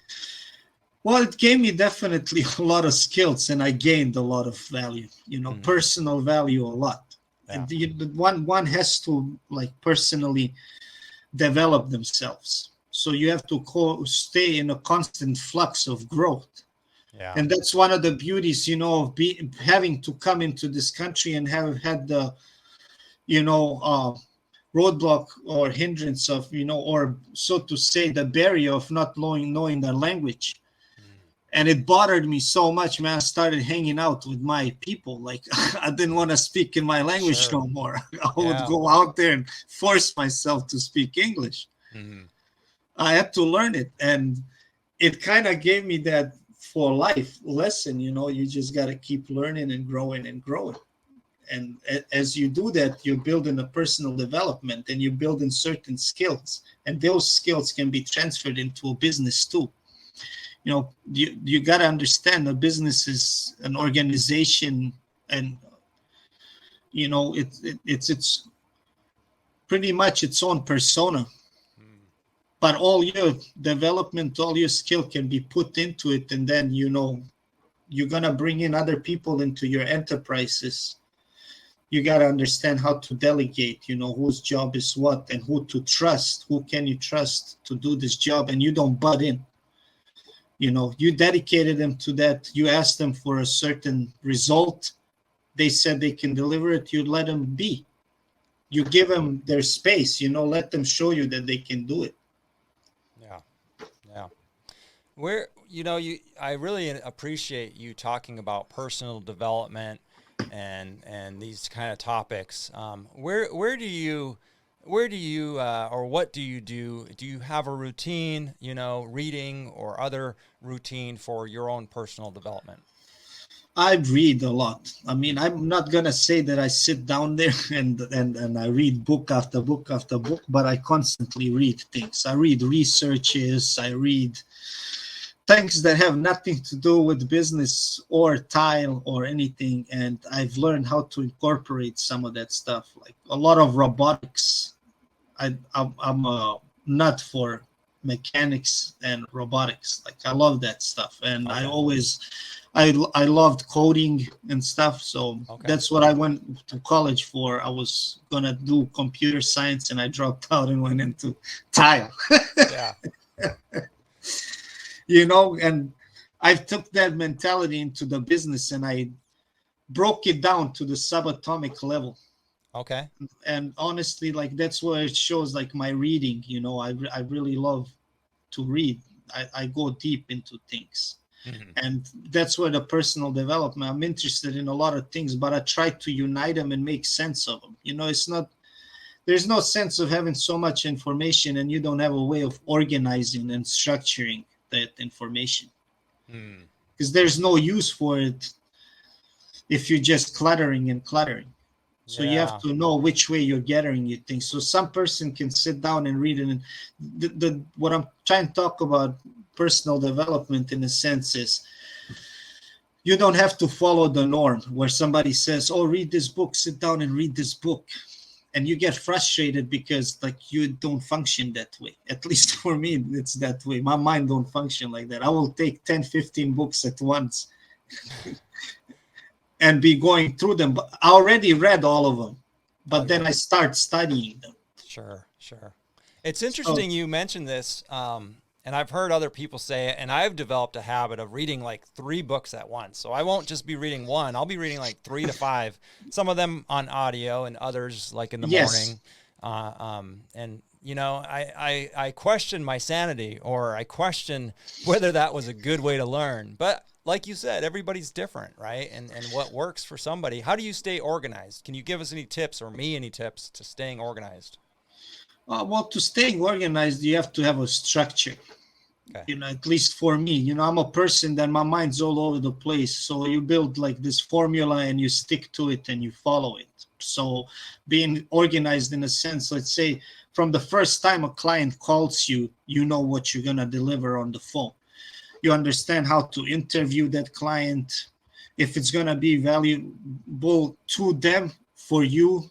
Well, it gave me definitely a lot of skills, and I gained a lot of value, personal value a lot. Yeah. And one has to personally develop themselves. So you have to stay in a constant flux of growth. Yeah. And that's one of the beauties, of having to come into this country and have had the, roadblock or hindrance of, or so to say, the barrier of not knowing the language. And it bothered me so much, man. I started hanging out with my people. Like, I didn't want to speak in my language no more. I would go out there and force myself to speak English. Mm-hmm. I had to learn it. And it kind of gave me that for life lesson. You just got to keep learning and growing and growing. And as you do that, you're building a personal development and you're building certain skills. And those skills can be transferred into a business too. You got to understand a business is an organization, and it's pretty much its own persona. But all your development, all your skill can be put into it, and then you're gonna bring in other people into your enterprises. You got to understand how to delegate, whose job is what, and who to trust, who can you trust to do this job, and you don't butt in. You dedicated them to that. You asked them for a certain result. They said they can deliver it. You let them be. You give them their space, let them show you that they can do it. Yeah. Yeah. I really appreciate you talking about personal development and these kind of topics. Where do you or what do you do? Do you have a routine, reading or other routine for your own personal development? I read a lot. I mean, I'm not gonna say that I sit down there and I read book after book after book, but I constantly read things. I read researches. I read things that have nothing to do with business or tile or anything, and I've learned how to incorporate some of that stuff, like a lot of robotics. I'm a nut for mechanics and robotics. Like, I love that stuff, and Okay. I loved coding and stuff, so Okay. that's what I went to college for. I was gonna do computer science, and I dropped out and went into tile. Yeah. And I took that mentality into the business, and I broke it down to the subatomic level. Okay. And honestly, that's where it shows, my reading. I really love to read. I go deep into things. Mm-hmm. And that's where the personal development, I'm interested in a lot of things, but I try to unite them and make sense of them. There's no sense of having so much information and you don't have a way of organizing and structuring that information, because there's no use for it if you're just cluttering. So you have to know which way you're gathering your things. So some person can sit down and read it. And what I'm trying to talk about personal development in a sense is you don't have to follow the norm where somebody says, oh, read this book, sit down and read this book. And you get frustrated because like you don't function that way. At least for me, it's that way. My mind don't function like that. I will take 10, 15 books at once and be going through them. But I already read all of them, but then I start studying them. Sure. It's interesting you mentioned this, and I've heard other people say it, and I've developed a habit of reading like 3 books at once. So I won't just be reading one. I'll be reading like 3 to 5, some of them on audio and others like in the morning. And, you know, I question my sanity, or I question whether that was a good way to learn. But like you said, everybody's different, right? And what works for somebody. How do you stay organized? Can you give us any tips, or me any tips to staying organized? Well, to staying organized, you have to have a structure. Okay. You know, at least for me, you know, I'm a person that my mind's all over the place. So you build like this formula and you stick to it and you follow it. So being organized in a sense, let's say from the first time a client calls you, you know what you're going to deliver on the phone. You understand how to interview that client, if it's going to be valuable to them, for you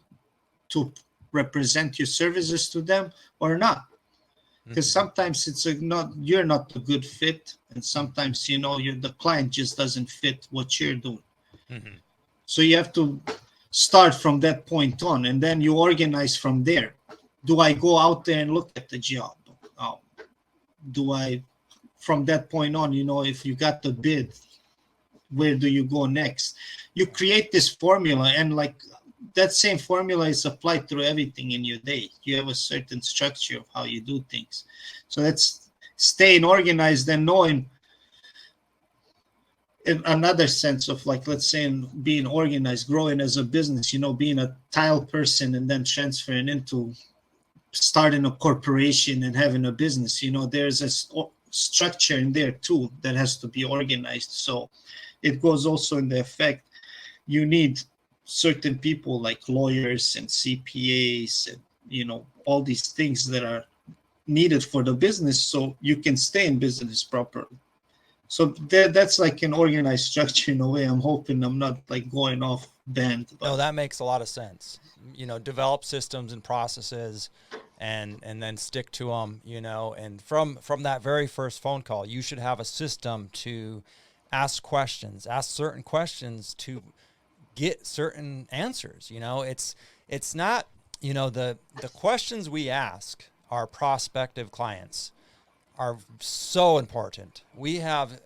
to represent your services to them or not. Because sometimes you're not a good fit, and sometimes, you know, the client just doesn't fit what you're doing. So you have to start from that point on, and then you organize from there. Do I go out there and look at the job? Do I, from that point on, you know, if you got the bid, where do you go next? You create this formula, and like that same formula is applied through everything in your day. You have a certain structure of how you do things. So that's staying organized and knowing, in another sense of like, let's say in being organized, growing as a business, you know, being a tile person and then transferring into starting a corporation and having a business, you know, there's a structure in there too that has to be organized. So it goes also in the effect, you need certain people like lawyers and CPAs and, you know, all these things that are needed for the business so you can stay in business properly. So that's like an organized structure in a way. I'm hoping I'm not like going off band. No, that makes a lot of sense. You know, develop systems and processes and then stick to them, you know, and from that very first phone call, you should have a system to ask certain questions to get certain answers. You know, it's not, you know, the questions we ask our prospective clients are so important. We have,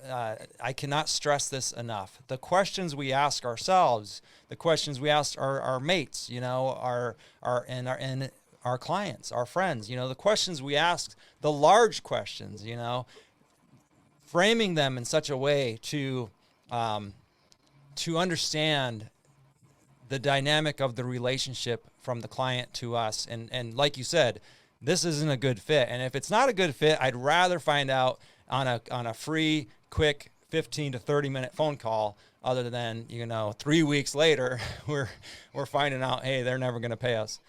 I cannot stress this enough. The questions we ask ourselves, the questions we ask our mates, you know, our clients, our friends, you know, the questions we ask, the large questions, you know, framing them in such a way to understand the dynamic of the relationship from the client to us. And like you said, this isn't a good fit. And if it's not a good fit, I'd rather find out on a free, quick 15 to 30 minute phone call, other than, you know, 3 weeks later, we're finding out, hey, they're never going to pay us.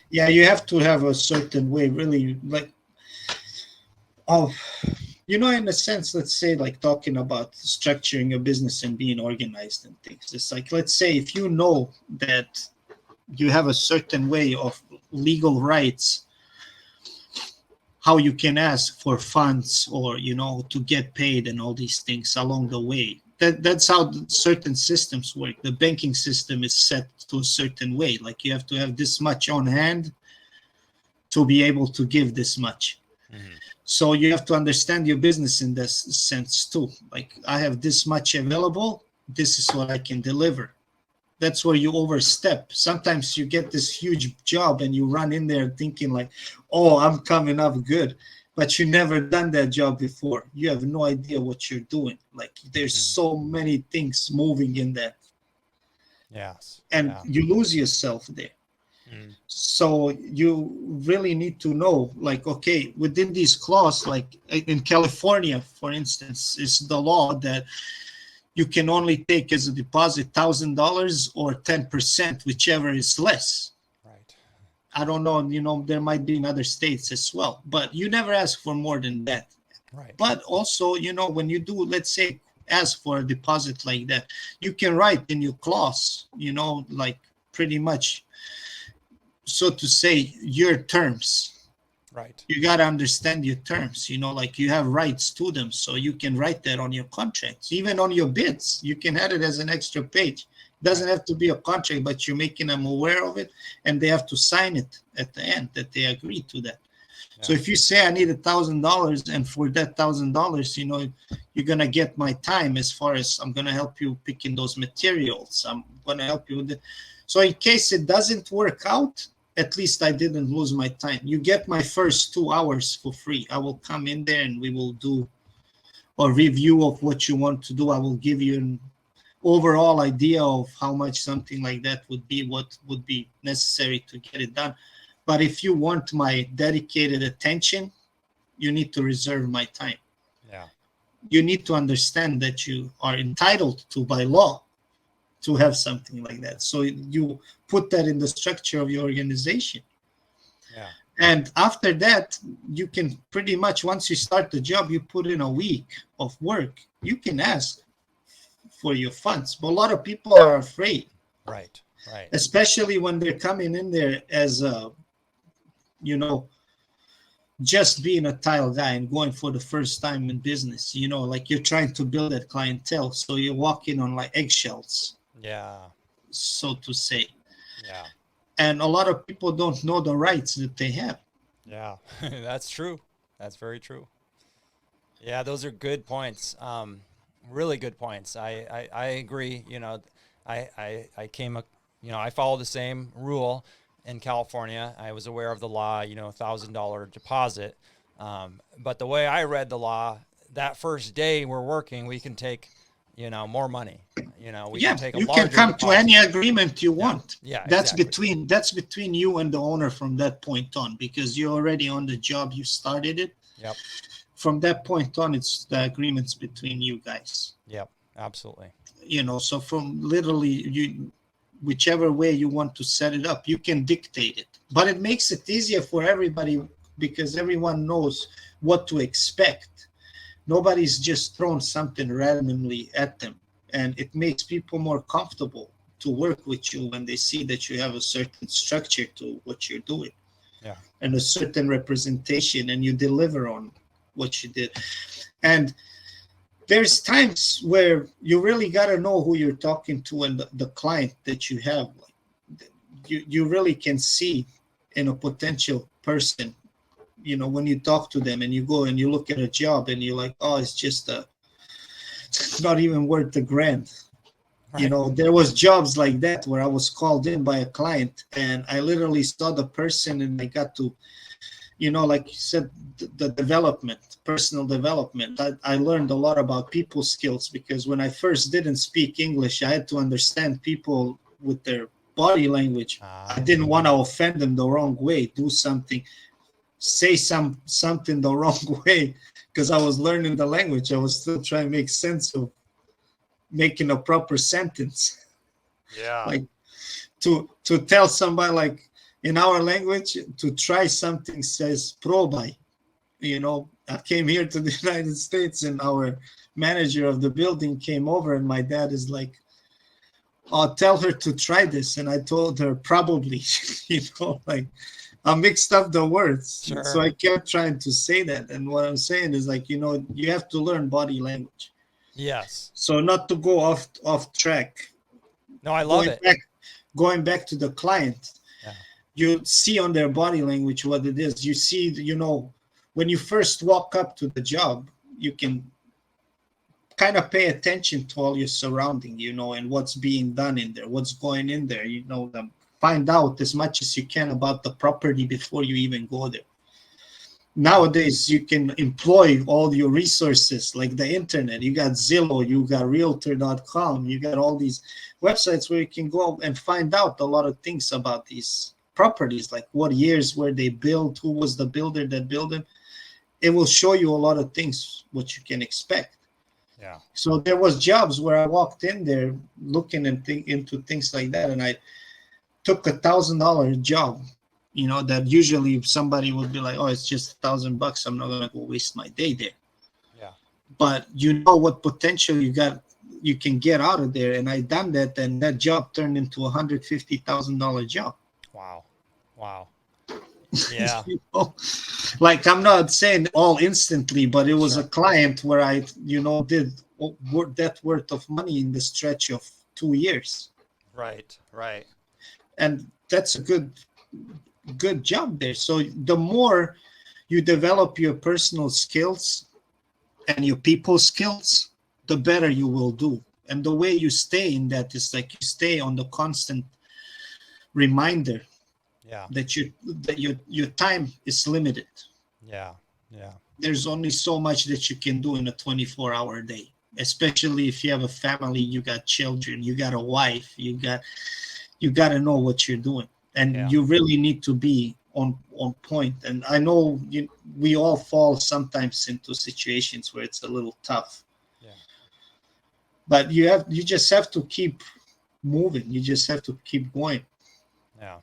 Yeah, you have to have a certain way, really, like, you know, in a sense, let's say, like talking about structuring a business and being organized and things. It's like, let's say if you know that you have a certain way of legal rights, how you can ask for funds or, you know, to get paid and all these things along the way. That's how certain systems work. The banking system is set to a certain way. Like you have to have this much on hand to be able to give this much. Mm-hmm. So you have to understand your business in this sense too. Like I have this much available. This is what I can deliver. That's where you overstep. Sometimes you get this huge job and you run in there thinking like, oh, I'm coming up good. But you never done that job before. You have no idea what you're doing. Like there's so many things moving in that. Yes. And you lose yourself there. So you really need to know, like, okay, within these clauses, like in California, for instance, is the law that you can only take as a deposit $1,000 or 10%, whichever is less. Right. I don't know, there might be in other states as well, but you never ask for more than that. Right. But also, when you do, let's say, ask for a deposit like that, you can write in your clause, like pretty much, so to say, your terms. Right. You got to understand your terms, like you have rights to them. So you can write that on your contracts, even on your bids. You can add it as an extra page. It doesn't have to be a contract, but you're making them aware of it, and they have to sign it at the end that they agree to that. Yeah. So if you say I need $1,000, and for that $1,000, you're going to get my time, as far as I'm going to help you picking those materials. I'm going to help you with it. So in case it doesn't work out, at least I didn't lose my time. You get my first 2 hours for free. I will come in there and we will do a review of what you want to do. I will give you an overall idea of how much something like that would be, what would be necessary to get it done. But if you want my dedicated attention, you need to reserve my time. Yeah. You need to understand that you are entitled to, by law, to have something like that. So you put that in the structure of your organization. Yeah. And after that, you can pretty much, once you start the job, you put in a week of work, you can ask for your funds. But a lot of people are afraid. Right. Right. Especially when they're coming in there as just being a tile guy and going for the first time in business, like you're trying to build that clientele. So you're walking on like eggshells. Yeah. So to say. Yeah. And a lot of people don't know the rights that they have. Yeah, that's true. That's very true. Yeah, those are good points. Really good points. I agree. I follow the same rule in California. I was aware of the law, $1,000 deposit. But the way I read the law, that first day we're working, we can take, more money. We can take a you larger can come deposit. to any agreement you want. Yeah, that's exactly. between you and the owner from that point on, because you're already on the job, you started it. Yep. From that point on, it's the agreements between you guys. Yep, absolutely. So from literally whichever way you want to set it up, you can dictate it. But it makes it easier for everybody because everyone knows what to expect. Nobody's just thrown something randomly at them. And it makes people more comfortable to work with you when they see that you have a certain structure to what you're doing. Yeah. And a certain representation, and you deliver on what you did. And there's times where you really got to know who you're talking to and the client that you have. You really can see in a potential person, when you talk to them and you go and you look at a job and you're like, oh, it's not even worth the grand. Right. There was jobs like that where I was called in by a client and I literally saw the person and I got to, like you said, the development, personal development. I learned a lot about people skills because when I first didn't speak English, I had to understand people with their body language. I didn't want to offend them the wrong way, do something, say something the wrong way because I was learning the language. I was still trying to make sense of making a proper sentence. Yeah. Like to tell somebody, like in our language, to try something says probaj. I came here to the United States and our manager of the building came over and my dad is like, I'll tell her to try this. And I told her probably, like I mixed up the words. Sure. So I kept trying to say that. And what I'm saying is like, you have to learn body language. Yes. So not to go off track. No, I love it. Going back to the client, yeah. You see on their body language what it is. You see, when you first walk up to the job, you can kind of pay attention to all your surrounding, and what's being done in there, what's going in there, find out as much as you can about the property before you even go there. Nowadays, you can employ all your resources like the internet. You got Zillow, you got Realtor.com, you got all these websites where you can go and find out a lot of things about these properties, like what years were they built, who was the builder that built them. It will show you a lot of things, what you can expect. Yeah. So there was jobs where I walked in there looking into things like that, and I took $1,000 job. That usually somebody would be like, "Oh, it's just $1,000. I'm not gonna go waste my day there." Yeah. But you know what potential you can get out of there, and I done that, and that job turned into $150,000 job. Wow. Wow. Yeah. Like, I'm not saying all instantly, but it was Sure. a client where I did that worth of money in the stretch of 2 years, Right. Right. and that's a good job there. So the more you develop your personal skills and your people skills, the better you will do. And the way you stay in that is like you stay on the constant reminder Yeah. that your time is limited. Yeah. Yeah. There's only so much that you can do in a 24-hour day, especially if you have a family, you got children, you got a wife, you got to know what you're doing, and Yeah. you really need to be on point. And I know we all fall sometimes into situations where it's a little tough, Yeah. but you just have to keep moving. You just have to keep going. Yeah.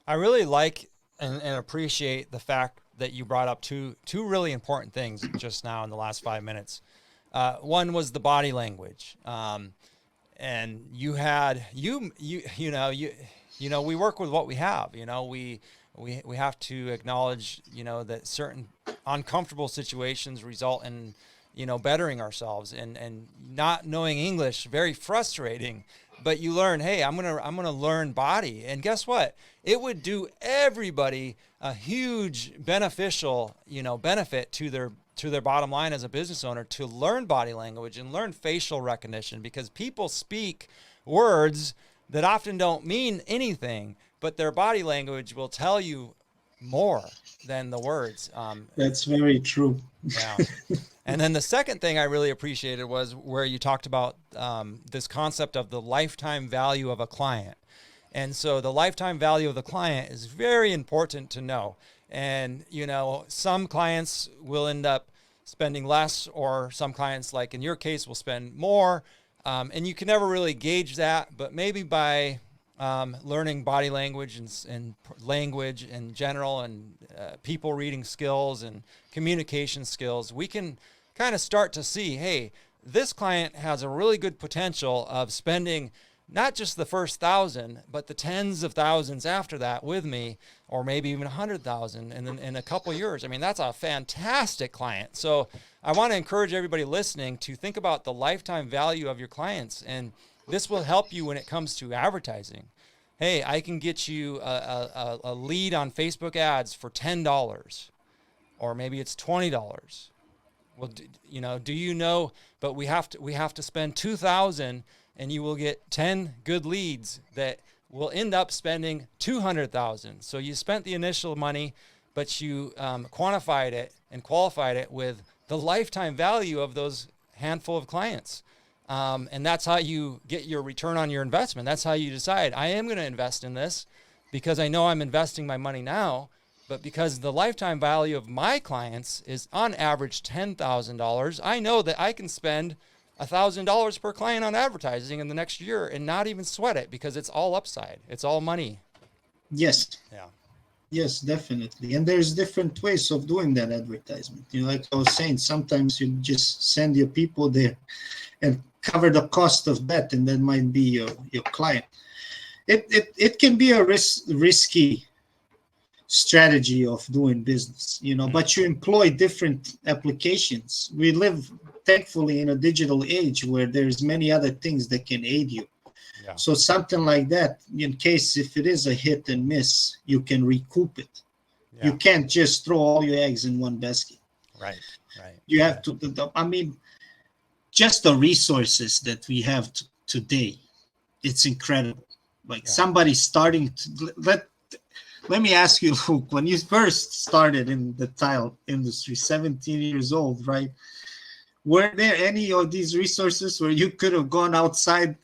I really like and appreciate the fact that you brought up two really important things just now in the last 5 minutes. One was the body language, and you had we work with what we have. We have to acknowledge that certain uncomfortable situations result in bettering ourselves, and not knowing English, very frustrating. But you learn, hey, I'm gonna learn body, and guess what? It would do everybody a huge beneficial benefit to their bottom line as a business owner to learn body language and learn facial recognition, because people speak words that often don't mean anything, but their body language will tell you more than the words. That's very true. Yeah. And then the second thing I really appreciated was where you talked about this concept of the lifetime value of a client. And so the lifetime value of the client is very important to know. And, some clients will end up spending less, or some clients, like in your case, will spend more. And you can never really gauge that, but maybe by learning body language and language in general, and people reading skills and communication skills, we can kind of start to see, hey, this client has a really good potential of spending not just the first 1,000, but the tens of thousands after that with me, or maybe even 100,000 in a couple of years. I mean, that's a fantastic client. So I want to encourage everybody listening to think about the lifetime value of your clients, and this will help you when it comes to advertising. Hey, I can get you a lead on Facebook ads for $10, or maybe it's $20. Well, do you know? But we have to spend 2,000, and you will get 10 good leads that will end up spending 200,000. So you spent the initial money, but you quantified it and qualified it with the lifetime value of those handful of clients. And that's how you get your return on your investment. That's how you decide, I am going to invest in this because I know I'm investing my money now, but because the lifetime value of my clients is on average $10,000, I know that I can spend $1,000 per client on advertising in the next year and not even sweat it, because it's all upside. It's all money. Yes. Yeah. Yes, definitely. And there's different ways of doing that advertisement. Like I was saying, sometimes you just send your people there and cover the cost of that, and that might be your client. It can be a risky strategy of doing business, but you employ different applications. We live, thankfully, in a digital age where there's many other things that can aid you. Yeah. So something like that, in case if it is a hit and miss, you can recoup it. Yeah. You can't just throw all your eggs in one basket. Right. You have to, I mean, just the resources that we have today, it's incredible. Like somebody starting to, let me ask you, Luke, when you first started in the tile industry, 17 years old, right? Were there any of these resources where you could have gone outside,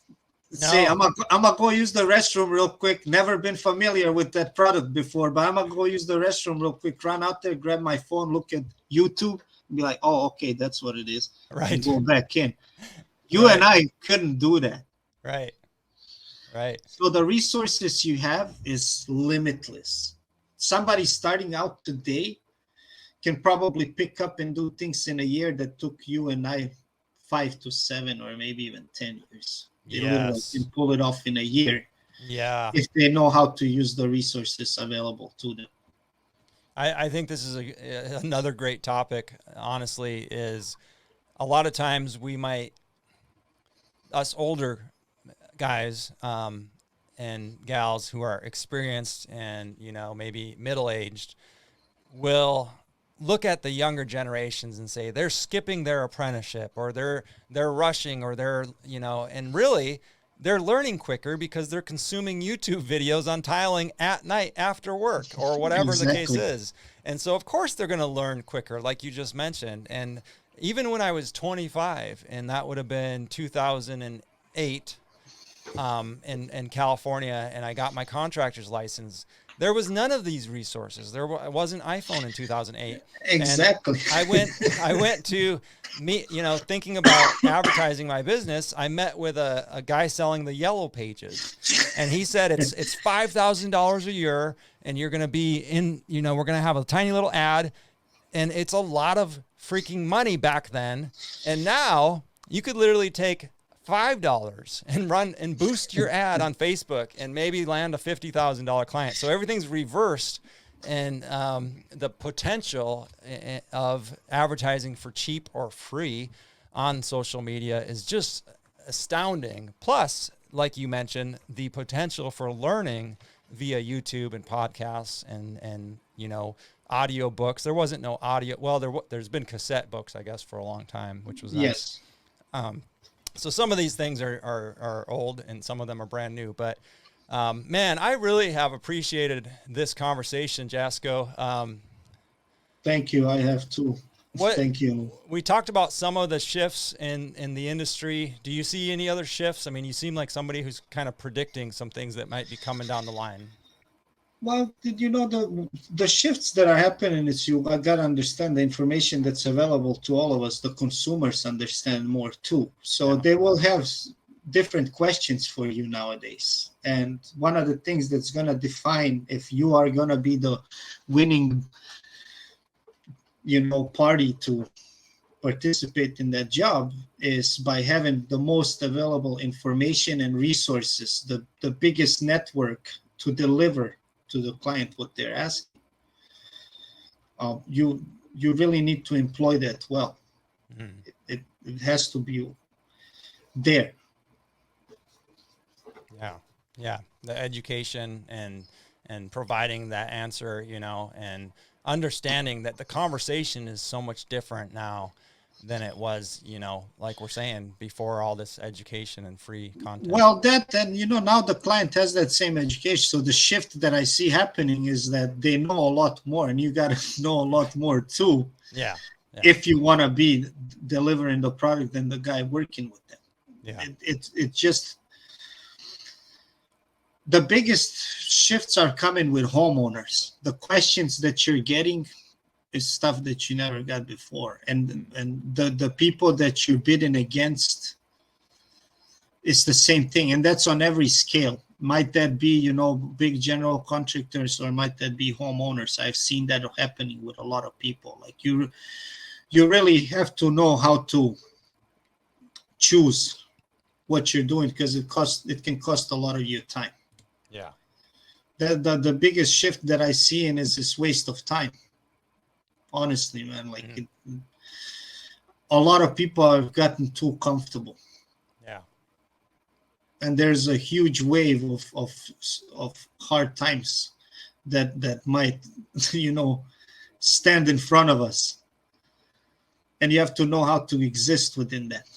say, I'm gonna go use the restroom real quick, never been familiar with that product before, but I'm gonna go use the restroom real quick, run out there, grab my phone, look at YouTube, be like, oh, okay, that's what it is, Right. and go back in. You and I couldn't do that. Right. Right. So the resources you have is limitless. Somebody starting out today can probably pick up and do things in a year that took you and I 5 to 7 or maybe even 10 years. They literally Yes. can pull it off in a year Yeah. if they know how to use the resources available to them. I think this is another great topic, honestly, is a lot of times us older guys and gals who are experienced and, maybe middle-aged will look at the younger generations and say they're skipping their apprenticeship or they're rushing or and really they're learning quicker because they're consuming YouTube videos on tiling at night after work or whatever the case Exactly. is. And so of course they're going to learn quicker, like you just mentioned. And even when I was 25, and that would have been 2008, in California, and I got my contractor's license, there was none of these resources. There wasn't iPhone in 2008. Exactly. And I went to meet, thinking about advertising my business. I met with a guy selling the Yellow Pages, and he said it's $5,000 a year, and you're going to be in, we're going to have a tiny little ad, and it's a lot of freaking money back then. And now you could literally take $5 and run and boost your ad on Facebook and maybe land a $50,000 client. So everything's reversed, and the potential of advertising for cheap or free on social media is just astounding. Plus, like you mentioned, the potential for learning via YouTube and podcasts and audio books. There wasn't no audio. Well, there's been cassette books, I guess, for a long time, which was nice. Yes. So some of these things are old and some of them are brand new. But, man, I really have appreciated this conversation, Jasko. Thank you. I have too. Thank you. We talked about some of the shifts in the industry. Do you see any other shifts? I mean, you seem like somebody who's kind of predicting some things that might be coming down the line. Well, the shifts that are happening is I gotta understand the information that's available to all of us. The consumers understand more too, so they will have different questions for you nowadays. And one of the things that's gonna define if you are gonna be the winning, party to participate in that job is by having the most available information and resources, the biggest network to deliver to the client what they're asking. You really need to employ that well. Mm-hmm. It has to be there. Yeah. The education and providing that answer, and understanding that the conversation is so much different now than it was, like we're saying, before all this education and free content. Well, now the client has that same education. So the shift that I see happening is that they know a lot more, and you got to know a lot more too. Yeah. If you want to be delivering the product than the guy working with them. Yeah. It's just the biggest shifts are coming with homeowners. The questions that you're getting is stuff that you never got before, and the people that you're bidding against is the same thing, and that's on every scale. Might that be big general contractors, or might that be homeowners? I've seen that happening with a lot of people. Like you really have to know how to choose what you're doing, because it can cost a lot of your time. Yeah. The biggest shift that I see in is this waste of time. Honestly, man, a lot of people have gotten too comfortable. Yeah. And there's a huge wave of hard times that might, stand in front of us. And you have to know how to exist within that.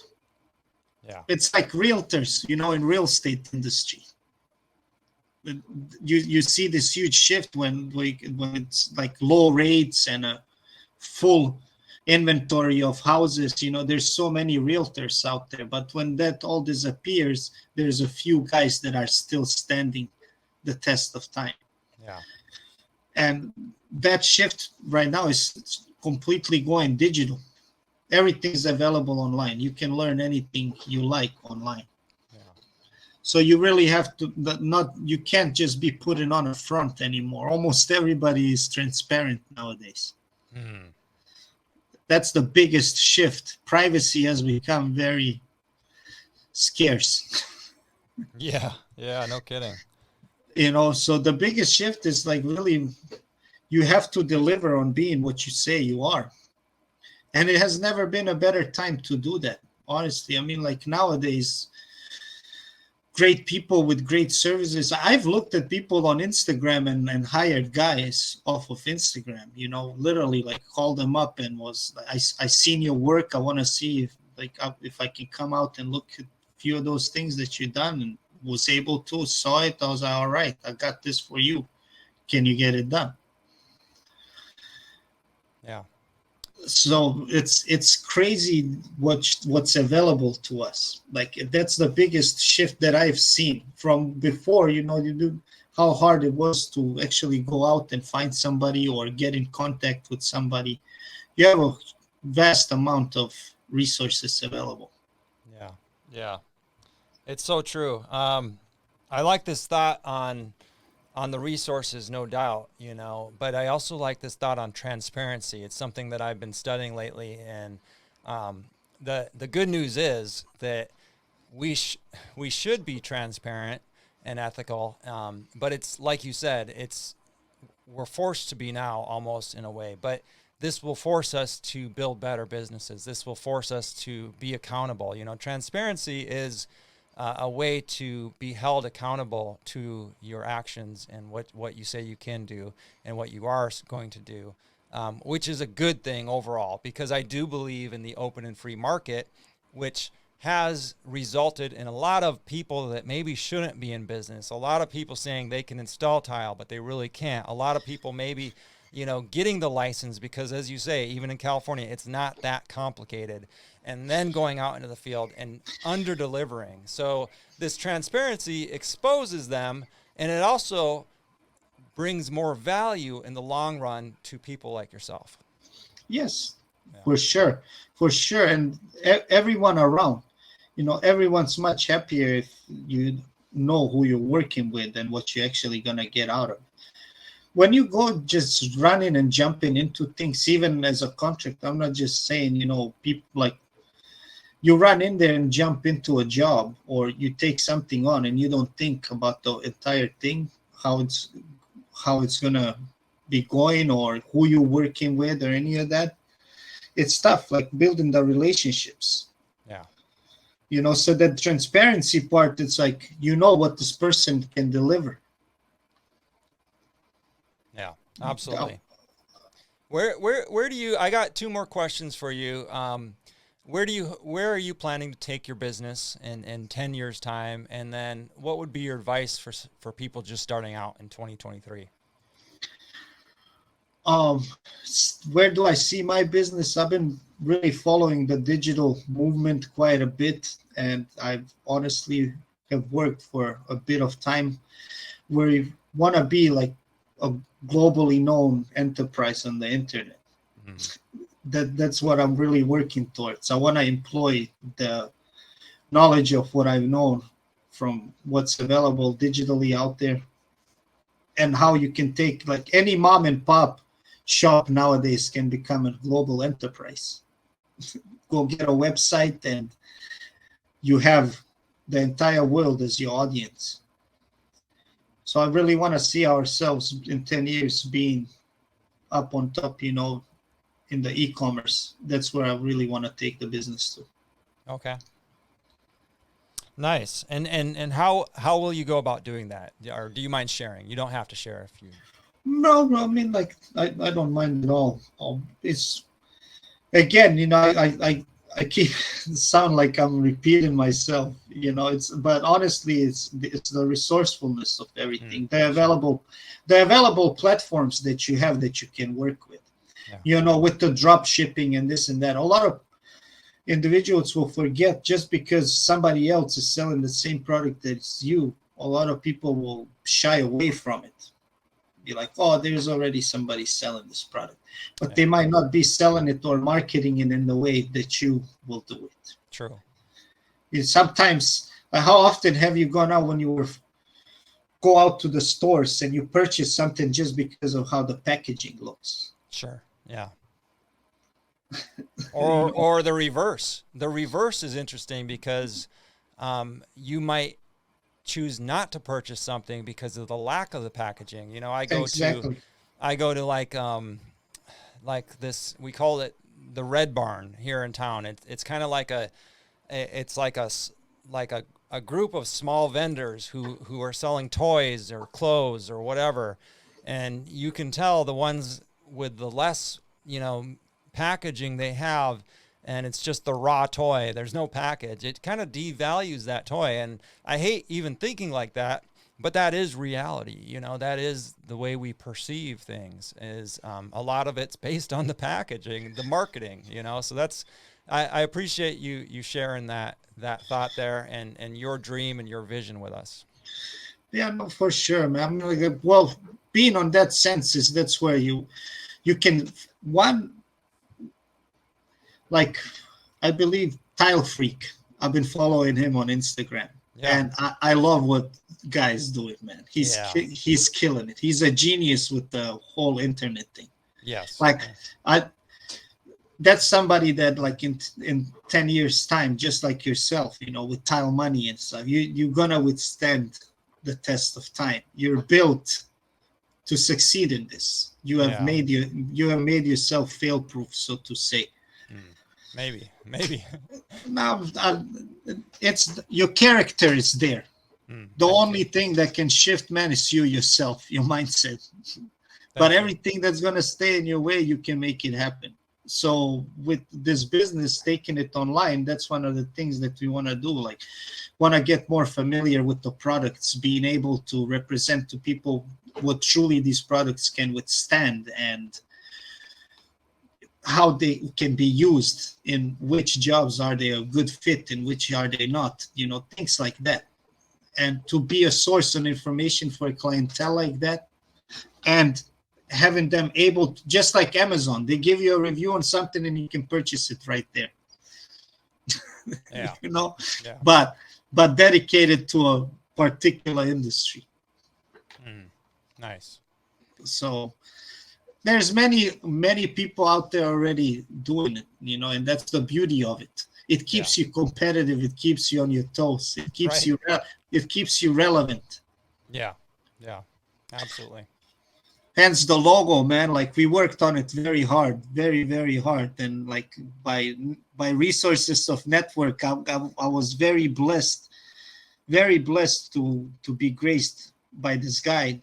Yeah. It's like realtors, in real estate industry. You see this huge shift when it's like low rates and a full inventory of houses. There's so many realtors out there, but when that all disappears, there's a few guys that are still standing the test of time. Yeah. And that shift right now is completely going digital. Everything is available online. You can learn anything you like online. Yeah. So you really have to you can't just be putting on a front anymore. Almost everybody is transparent nowadays. Mm. That's the biggest shift. Privacy has become very scarce. Yeah. Yeah. No kidding. So the biggest shift is like really you have to deliver on being what you say you are. And it has never been a better time to do that. Honestly, I mean, like nowadays, great people with great services. I've looked at people on Instagram and hired guys off of Instagram, literally like called them up and was I seen your work. I want to see if I can come out and look at a few of those things that you've done, and was able to, saw it. I was like, all right, I got this for you. Can you get it done? Yeah. So it's crazy what's available to us. Like that's the biggest shift that I've seen from before. You do how hard it was to actually go out and find somebody or get in contact with somebody. You have a vast amount of resources available. Yeah. Yeah. It's so true. I like this thought on the resources, no doubt, but I also like this thought on transparency. It's something that I've been studying lately. And the good news is that we should be transparent and ethical. But it's like you said, we're forced to be now almost in a way, but this will force us to build better businesses. This will force us to be accountable. Transparency is a way to be held accountable to your actions and what you say you can do and what you are going to do, which is a good thing overall, because I do believe in the open and free market, which has resulted in a lot of people that maybe shouldn't be in business. A lot of people saying they can install tile, but they really can't. A lot of people maybe, getting the license because, as you say, even in California, it's not that complicated, and then going out into the field and under delivering. So this transparency exposes them, and it also brings more value in the long run to people like yourself. Yes, Yeah. For sure. And everyone around, everyone's much happier if you know who you're working with and what you're actually going to get out of it. When you go just running and jumping into things, even as a contract, I'm not just saying, people like you run in there and jump into a job, or you take something on and you don't think about the entire thing, how it's going to be going, or who you're working with, or any of that. It's tough, like building the relationships. Yeah. So that transparency part, it's like, what this person can deliver. Yeah, absolutely. Where do you, I got two more questions for you. Where are you planning to take your business in 10 years time? And then what would be your advice for people just starting out in 2023? Where do I see my business? I've been really following the digital movement quite a bit, and I've honestly have worked for a bit of time where you want to be like a globally known enterprise on the internet. That's what I'm really working towards. I want to employ the knowledge of what I've known from what's available digitally out there, and how you can take, like, any mom and pop shop nowadays can become a global enterprise. Go get a website and you have the entire world as your audience. So I really want to see ourselves in 10 years being up on top, in the e-commerce. That's where I really want to take the business to. Okay. Nice. And how will you go about doing that? Or do you mind sharing? You don't have to share if you. No, I mean, like, I don't mind at all. It's, again, I keep sound like I'm repeating myself, but honestly, it's the resourcefulness of everything, the available platforms that you have that you can work with, with the drop shipping and this and that. A lot of individuals will forget, just because somebody else is selling the same product as you, a lot of people will shy away from it. Be like, oh, there's already somebody selling this product, but Yeah. they might not be selling it or marketing it in the way that you will do it. True. Sometimes, how often have you gone out when you go out to the stores and you purchase something just because of how the packaging looks? Sure. Yeah. You Or know? or the reverse. The reverse is interesting because you might choose not to purchase something because of the lack of the packaging. You know, Exactly. I go to like this, we call it the Red Barn here in town. It's kind of like it's like a group of small vendors who are selling toys or clothes or whatever. And you can tell the ones with the less, packaging they have, and it's just the raw toy. There's no package. It kind of devalues that toy. And I hate even thinking like that, but that is reality. That is the way we perceive things, is a lot of it's based on the packaging, the marketing, so I appreciate you sharing that thought there, and your dream and your vision with us. Yeah, no, for sure, man. I mean, like, well, being on that census, that's where you can one, like, I believe Tile Freak. I've been following him on Instagram, Yeah. and I love what guy's doing, man. Yeah. He's killing it. He's a genius with the whole internet thing. Yes. Like, Yes. that's somebody that, like, in 10 years time, just like yourself, with tile money and stuff, you're gonna withstand the test of time. You're built to succeed in this. You have Yeah. made yourself fail proof, so to say. Maybe. Now, it's your character is there. The only thing that can shift, man, is you yourself, your mindset. But everything that's gonna stay in your way, you can make it happen. So with this business, taking it online, that's one of the things that we want to do. Like, want to get more familiar with the products, being able to represent to people what truly these products can withstand, and how they can be used, in which jobs are they a good fit, in which are they not, things like that. And to be a source of information for a clientele like that, and having them able to, just like Amazon, they give you a review on something and you can purchase it right there. Yeah. Yeah. But dedicated to a particular industry. Nice. So there's many people out there already doing it, and that's the beauty of it. It keeps you competitive. It keeps you on your toes. It keeps you relevant. Yeah. Absolutely. Hence the logo, man. Like, we worked on it very hard, very, very hard. And, like, by resources of network, I was very blessed to be graced by this guy,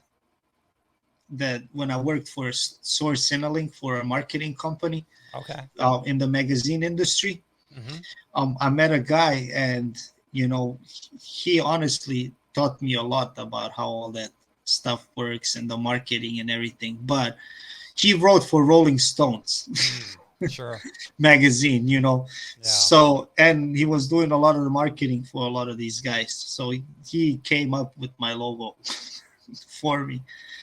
that when I worked for Source Signaling, for a marketing company, Okay. in the magazine industry. Mm-hmm. I met a guy, and he honestly taught me a lot about how all that stuff works and the marketing and everything. But he wrote for Rolling Stones Sure. magazine, Yeah. So, and he was doing a lot of the marketing for a lot of these guys. So he came up with my logo for me.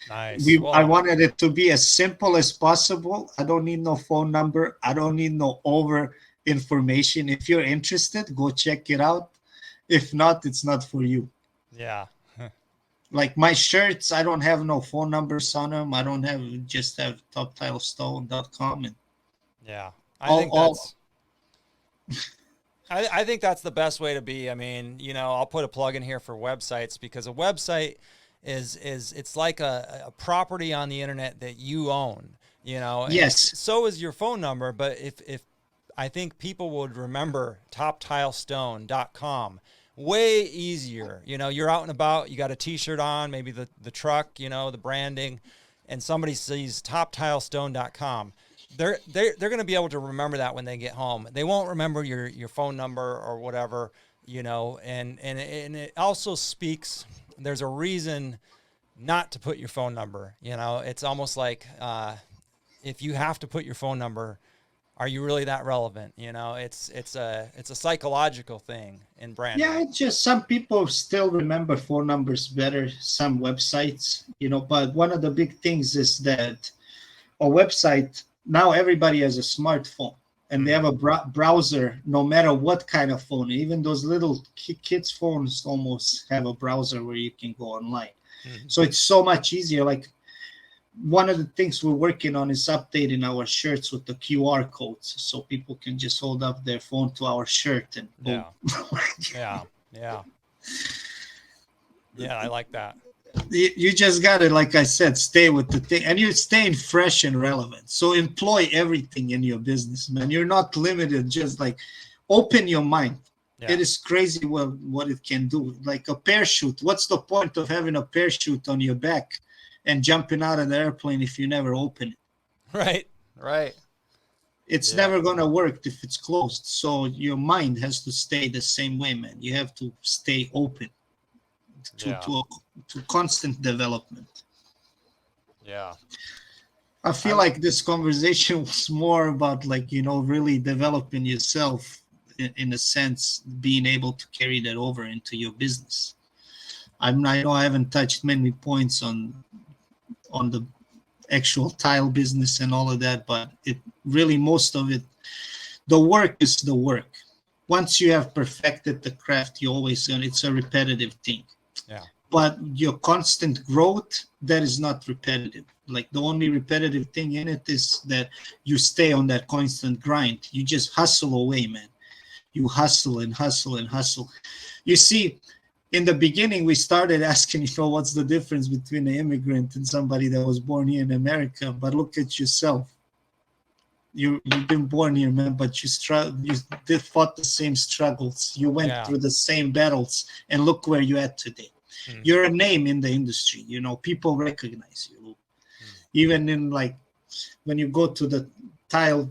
Nice. I wanted it to be as simple as possible. I don't need no phone number. I don't need no over information. If you're interested, go check it out. If not, it's not for you. Yeah. Like, my shirts, I don't have no phone numbers on them. I don't have, just have toptilestone.com. And yeah. I think that's the best way to be. I mean, I'll put a plug in here for websites, because a website is it's like a property on the internet that you own, and yes. so is your phone number. But if I think people would remember toptilestone.com way easier. You're out and about, you got a t-shirt on, maybe the truck, the branding, and somebody sees toptilestone.com. They're going to be able to remember that when they get home. They won't remember your phone number or whatever, and it also speaks, there's a reason not to put your phone number. It's almost like if you have to put your phone number, are you really that relevant? It's a psychological thing in branding. Yeah, it's just some people still remember phone numbers better, some websites, but one of the big things is that a website, now everybody has a smartphone and they have a browser, no matter what kind of phone. Even those little kids' phones almost have a browser where you can go online. So it's so much easier. Like, one of the things we're working on is updating our shirts with the QR codes so people can just hold up their phone to our shirt and boom. Yeah, I like that. You just got to, like I said, stay with the thing, and you're staying fresh and relevant. So employ everything in your business, man. You're not limited. Just like open your mind. Yeah. It is crazy what it can do. Like a parachute. What's the point of having a parachute on your back and jumping out of the airplane if you never open it? Right. It's never going to work if it's closed. So your mind has to stay the same way, man. You have to stay open to constant development. Yeah. I feel like this conversation was more about, like, really developing yourself in a sense, being able to carry that over into your business. I know I haven't touched many points on the actual tile business and all of that, but it really, most of it, the work is the work. Once you have perfected the craft, it's a repetitive thing. Yeah. But your constant growth, that is not repetitive. Like, the only repetitive thing in it is that you stay on that constant grind. You just hustle away, man. You hustle and hustle and hustle. You see, in the beginning, we started asking, what's the difference between an immigrant and somebody that was born here in America? But look at yourself. You've been born here, man, but you fought the same struggles. You went through the same battles, and look where you're at today. You're a name in the industry. People recognize you. Even in, like, when you go to the tile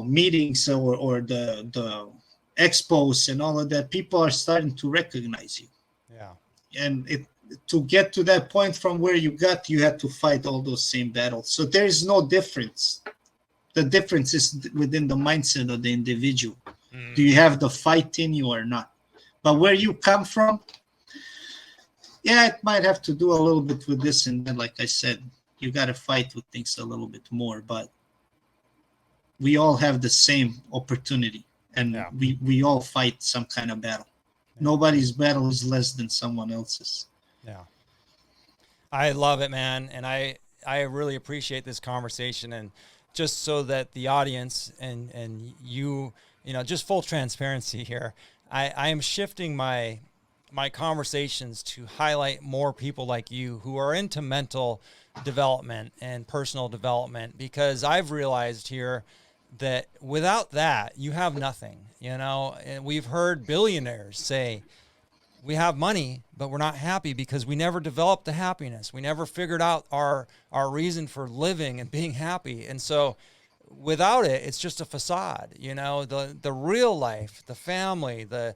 meetings or the expos and all of that, people are starting to recognize you. Yeah. And to get to that point from where you had to fight all those same battles. So there is no difference. The difference is within the mindset of the individual. Do you have the fight in you or not? But where you come from, it might have to do a little bit with this and that. Like I said, you got to fight with things a little bit more, but we all have the same opportunity, and we all fight some kind of battle. Nobody's battle is less than someone else's. Yeah. I love it, man. And I really appreciate this conversation. And just so that the audience and you, just full transparency here, I am shifting my conversations to highlight more people like you who are into mental development and personal development, because I've realized here that without that, you have nothing, and we've heard billionaires say, we have money, but we're not happy because we never developed the happiness. We never figured out our reason for living and being happy. And so without it, it's just a facade, the real life, the family, the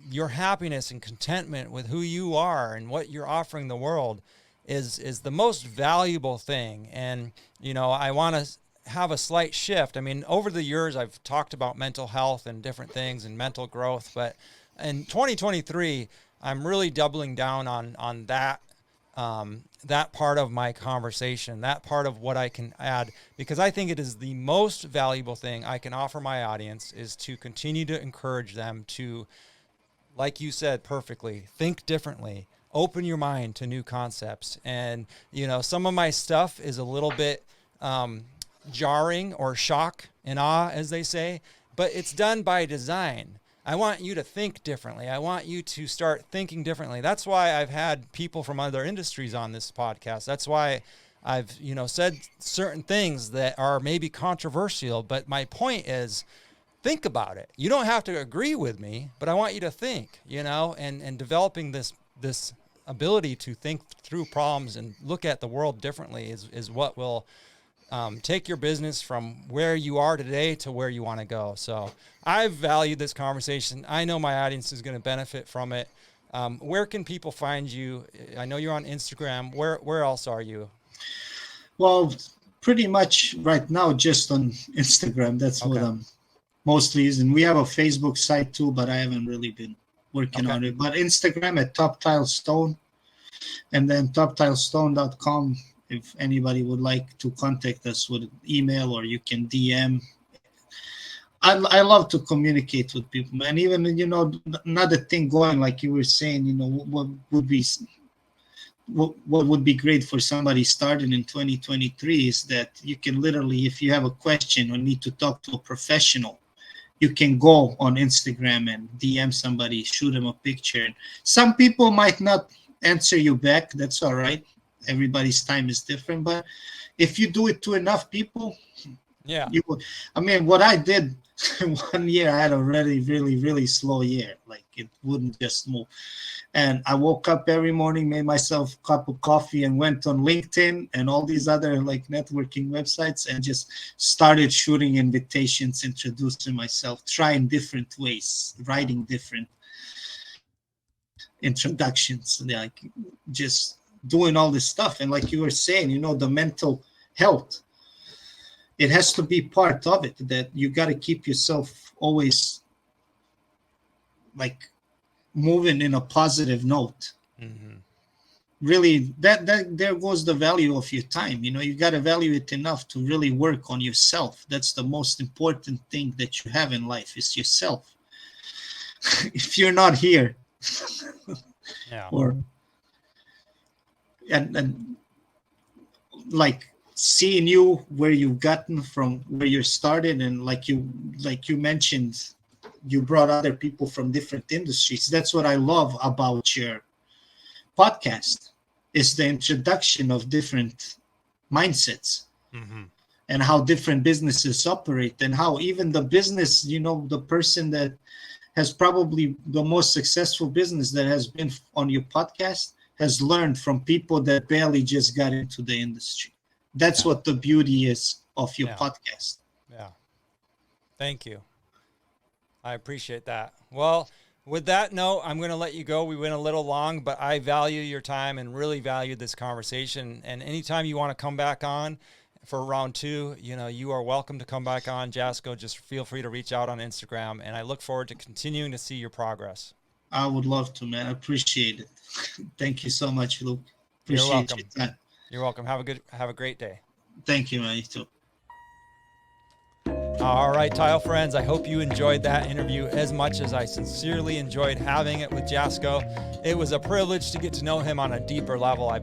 your happiness and contentment with who you are and what you're offering the world is the most valuable thing. And, I want to have a slight shift. I mean, over the years, I've talked about mental health and different things and mental growth, but in 2023, I'm really doubling down on that that part of my conversation, that part of what I can add, because I think it is the most valuable thing I can offer my audience, is to continue to encourage them to, like you said perfectly, think differently, open your mind to new concepts. And, some of my stuff is a little bit jarring or shock and awe, as they say, but it's done by design. I want you to think differently. I want you to start thinking differently. That's why I've had people from other industries on this podcast. That's why I've, said certain things that are maybe controversial, but my point is, think about it. You don't have to agree with me, but I want you to think, and developing this ability to think through problems and look at the world differently is what will take your business from where you are today to where you want to go. So I've valued this conversation. I know my audience is going to benefit from it. Where can people find you? I know you're on Instagram. Where else are you? Well, Pretty much right now, just on Instagram. That's what Okay. I'm mostly using. We have a Facebook site too, but I haven't really been working Okay. on it. But Instagram at Top Tile Stone, and then toptilestone.com. If anybody would like to contact us with an email, or you can DM. I love to communicate with people, man. Even, another thing going, like you were saying, what would be what would be great for somebody starting in 2023 is that you can literally, if you have a question or need to talk to a professional, you can go on Instagram and DM somebody, shoot them a picture. Some people might not answer you back. That's all right. Everybody's time is different. But if you do it to enough people, Yeah. I mean, what I did 1 year, I had a really, really, really slow year. Like, it wouldn't just move. And I woke up every morning, made myself a cup of coffee, and went on LinkedIn and all these other like networking websites, and just started shooting invitations, introducing myself, trying different ways, writing different introductions, like just doing all this stuff. And like you were saying, the mental health, it has to be part of it, that you got to keep yourself always like moving in a positive note. Mm-hmm. Really, that there goes the value of your time. You got to value it enough to really work on yourself. That's the most important thing that you have in life, is yourself. If you're not here, Yeah. or and like seeing you where you've gotten from where you started, and like you mentioned, you brought other people from different industries. That's what I love about your podcast, is the introduction of different mindsets, Mm-hmm. and how different businesses operate, and how even the business, the person that has probably the most successful business that has been on your podcast has learned from people that barely just got into the industry. That's what the beauty is of your podcast. Yeah. Thank you. I appreciate that. Well, with that note, I'm going to let you go. We went a little long, but I value your time and really valued this conversation. And anytime you want to come back on for round 2, you are welcome to come back on, Jasko. Just feel free to reach out on Instagram, and I look forward to continuing to see your progress. I would love to, man. I appreciate it. Thank you so much, Luke. You're Appreciate welcome. your time. You're welcome. Have a great day. Thank you, man. You too. All right, Tile friends, I hope you enjoyed that interview as much as I sincerely enjoyed having it with Jasko. It was a privilege to get to know him on a deeper level.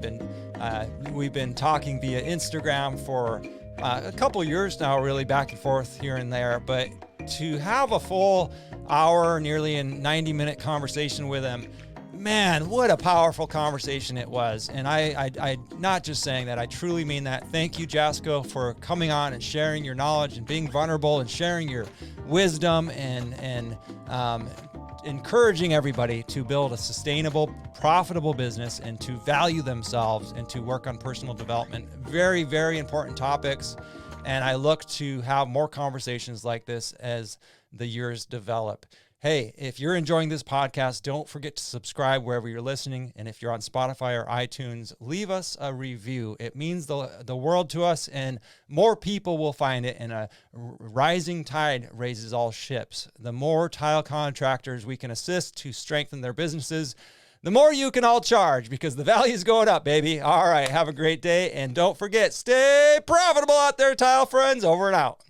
We've been talking via Instagram for a couple years now, really back and forth here and there, but to have a full hour, nearly a 90-minute conversation with him, man, what a powerful conversation it was. And I not just saying that, I truly mean that. Thank you, Jasko, for coming on and sharing your knowledge and being vulnerable and sharing your wisdom and encouraging everybody to build a sustainable, profitable business and to value themselves and to work on personal development. Very, very important topics. And I look to have more conversations like this as the years develop. Hey, if you're enjoying this podcast, don't forget to subscribe wherever you're listening. And if you're on Spotify or iTunes, leave us a review. It means the world to us, and more people will find it. And a rising tide raises all ships. The more tile contractors we can assist to strengthen their businesses, the more you can all charge, because the value is going up, baby. All right, have a great day. And don't forget, stay profitable out there, tile friends. Over and out.